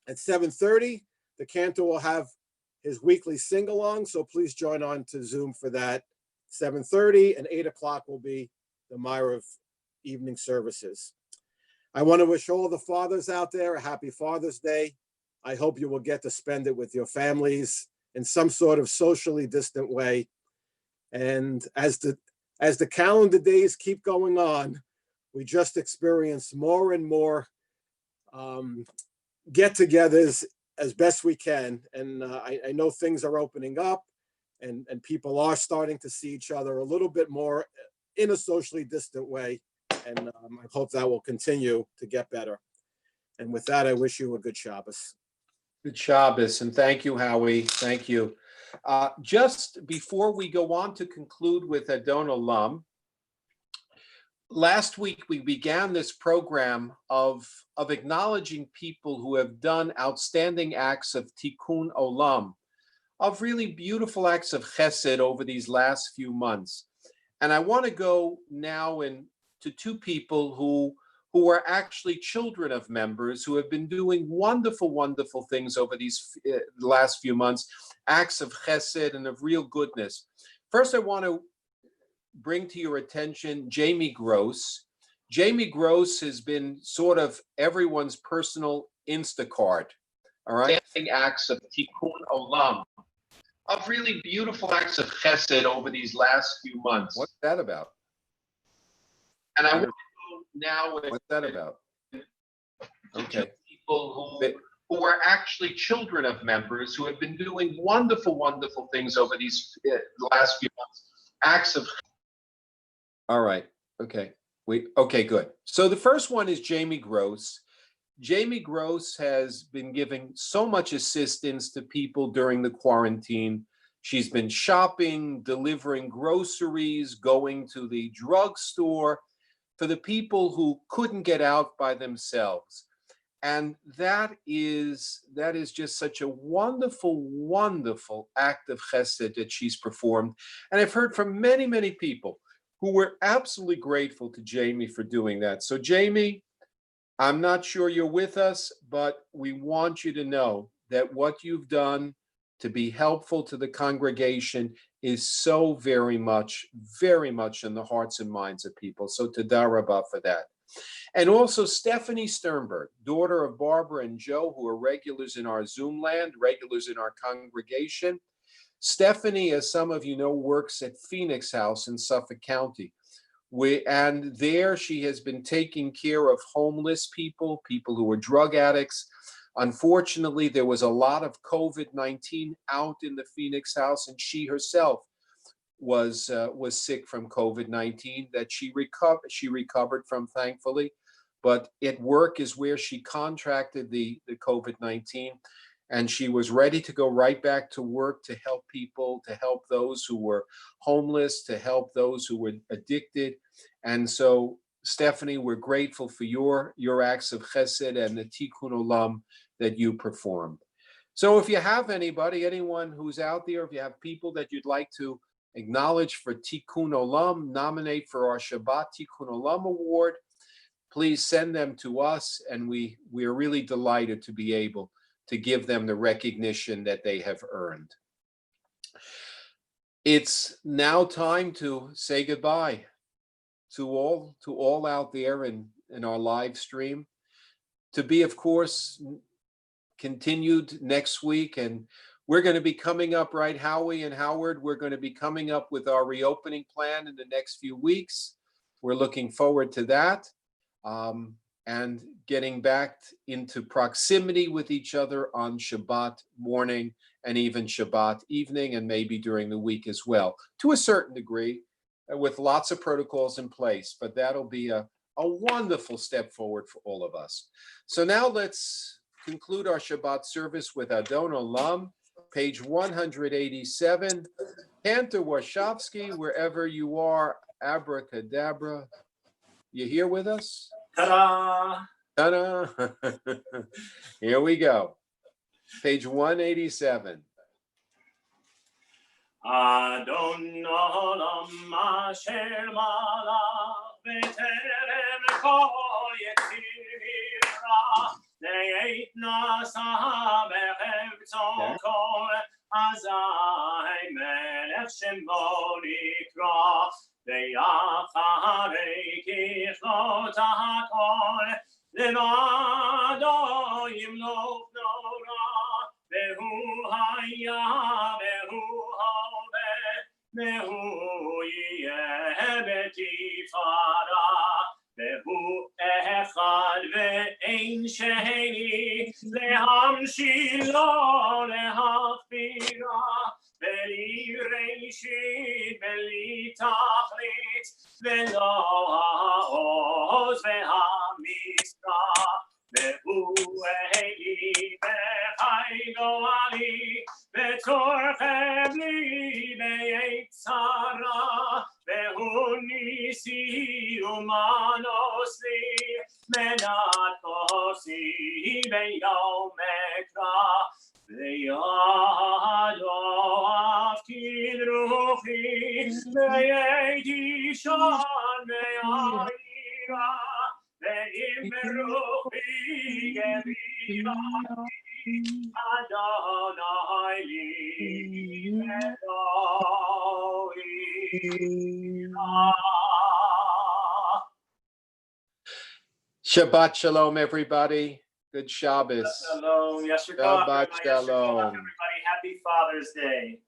at 7:30, the cantor will have his weekly sing-along. So please join on to Zoom for that. 7:30 and 8 o'clock will be the Myrav evening services. I want to wish all the fathers out there a happy Father's Day. I hope you will get to spend it with your families in some sort of socially distant way. And as the calendar days keep going on, we just experience more and more get-togethers as best we can. And I know things are opening up, and people are starting to see each other a little bit more in a socially distant way. and I hope that will continue to get better. And with that, I wish you a good Shabbos. Good Shabbos, and thank you, Howie. Thank you. Just before we go on to conclude with Adon Olam, last week we began this program of acknowledging people who have done outstanding acts of tikkun olam, of really beautiful acts of chesed over these last few months. And I want to go now to two people who are actually children of members who have been doing wonderful, wonderful things over these last few months, acts of chesed and of real goodness. First, I want to bring to your attention Jamie Gross. Jamie Gross has been sort of everyone's personal Instacart, all right? Acts of tikkun olam, of really beautiful acts of chesed over these last few months. What's that about? And I want to go now with what's that about? Okay. People who are actually children of members who have been doing wonderful, wonderful things over these last few months. Acts of. All right. Okay. Okay, good. So the first one is Jamie Gross. Jamie Gross has been giving so much assistance to people during the quarantine. She's been shopping, delivering groceries, going to the drugstore for the people who couldn't get out by themselves. And that is just such a wonderful, wonderful act of chesed that she's performed. And I've heard from many, many people who were absolutely grateful to Jamie for doing that. So Jamie, I'm not sure you're with us, but we want you to know that what you've done to be helpful to the congregation is so very much in the hearts and minds of people. So todah rabbah for that. And also Stephanie Sternberg, daughter of Barbara and Joe, who are regulars in our Zoom land, regulars in our congregation. Stephanie, as some of you know, works at Phoenix House in Suffolk County. And there she has been taking care of homeless people who were drug addicts. Unfortunately, there was a lot of COVID-19 out in the Phoenix House, and she herself was sick from COVID-19 that she recovered from, thankfully. But at work is where she contracted the COVID-19, and she was ready to go right back to work to help people, to help those who were homeless, to help those who were addicted. And so, Stephanie, we're grateful for your acts of chesed and the tikkun olam that you performed. So if you have anyone who's out there, if you have people that you'd like to acknowledge for tikkun olam, nominate for our Shabbat Tikkun Olam Award, please send them to us, and we are really delighted to be able to give them the recognition that they have earned. It's now time to say goodbye to all out there in our live stream. To be, of course, continued next week, and we're going to be coming up, right, Howie and Howard? We're going to be coming up with our reopening plan in the next few weeks. We're looking forward to that. And getting back into proximity with each other on Shabbat morning and even Shabbat evening, and maybe during the week as well, to a certain degree, with lots of protocols in place. But that'll be a wonderful step forward for all of us. So now let's conclude our Shabbat service with Adon Olam, page 187. Cantor Warshawski, wherever you are, abracadabra. You here with us? Ta-da! Ta-da! Here we go. Page 187. Adon olam asher malach b'terem kol yetzira le'et nasa b'chevtzon kol azai melech shemo nikra ve'acharei kichlot hakol levado yimloch nora ve'hu haya ve'hu ve'hu yeh betifara ve'hu echad ve'ein sheni lehamshilo lehachbira ve'li reishit ve'li tachlit ve'lo ha'or Manos ve'hamisra ve'hu eli ve'chaydo ali ve'torchem li ve'yitzara ve'hu nisi umanos li menat kosi ve'yom ekra ve'yado avkin ruchi ve'yedi shan ve'ayira ve'im ruchi gevira Adonai li Shabbat shalom, everybody. Good Shabbos. Shalom, Yasher Koach, Shabbat Yasher Koach, shalom. everybody. Happy Father's Day.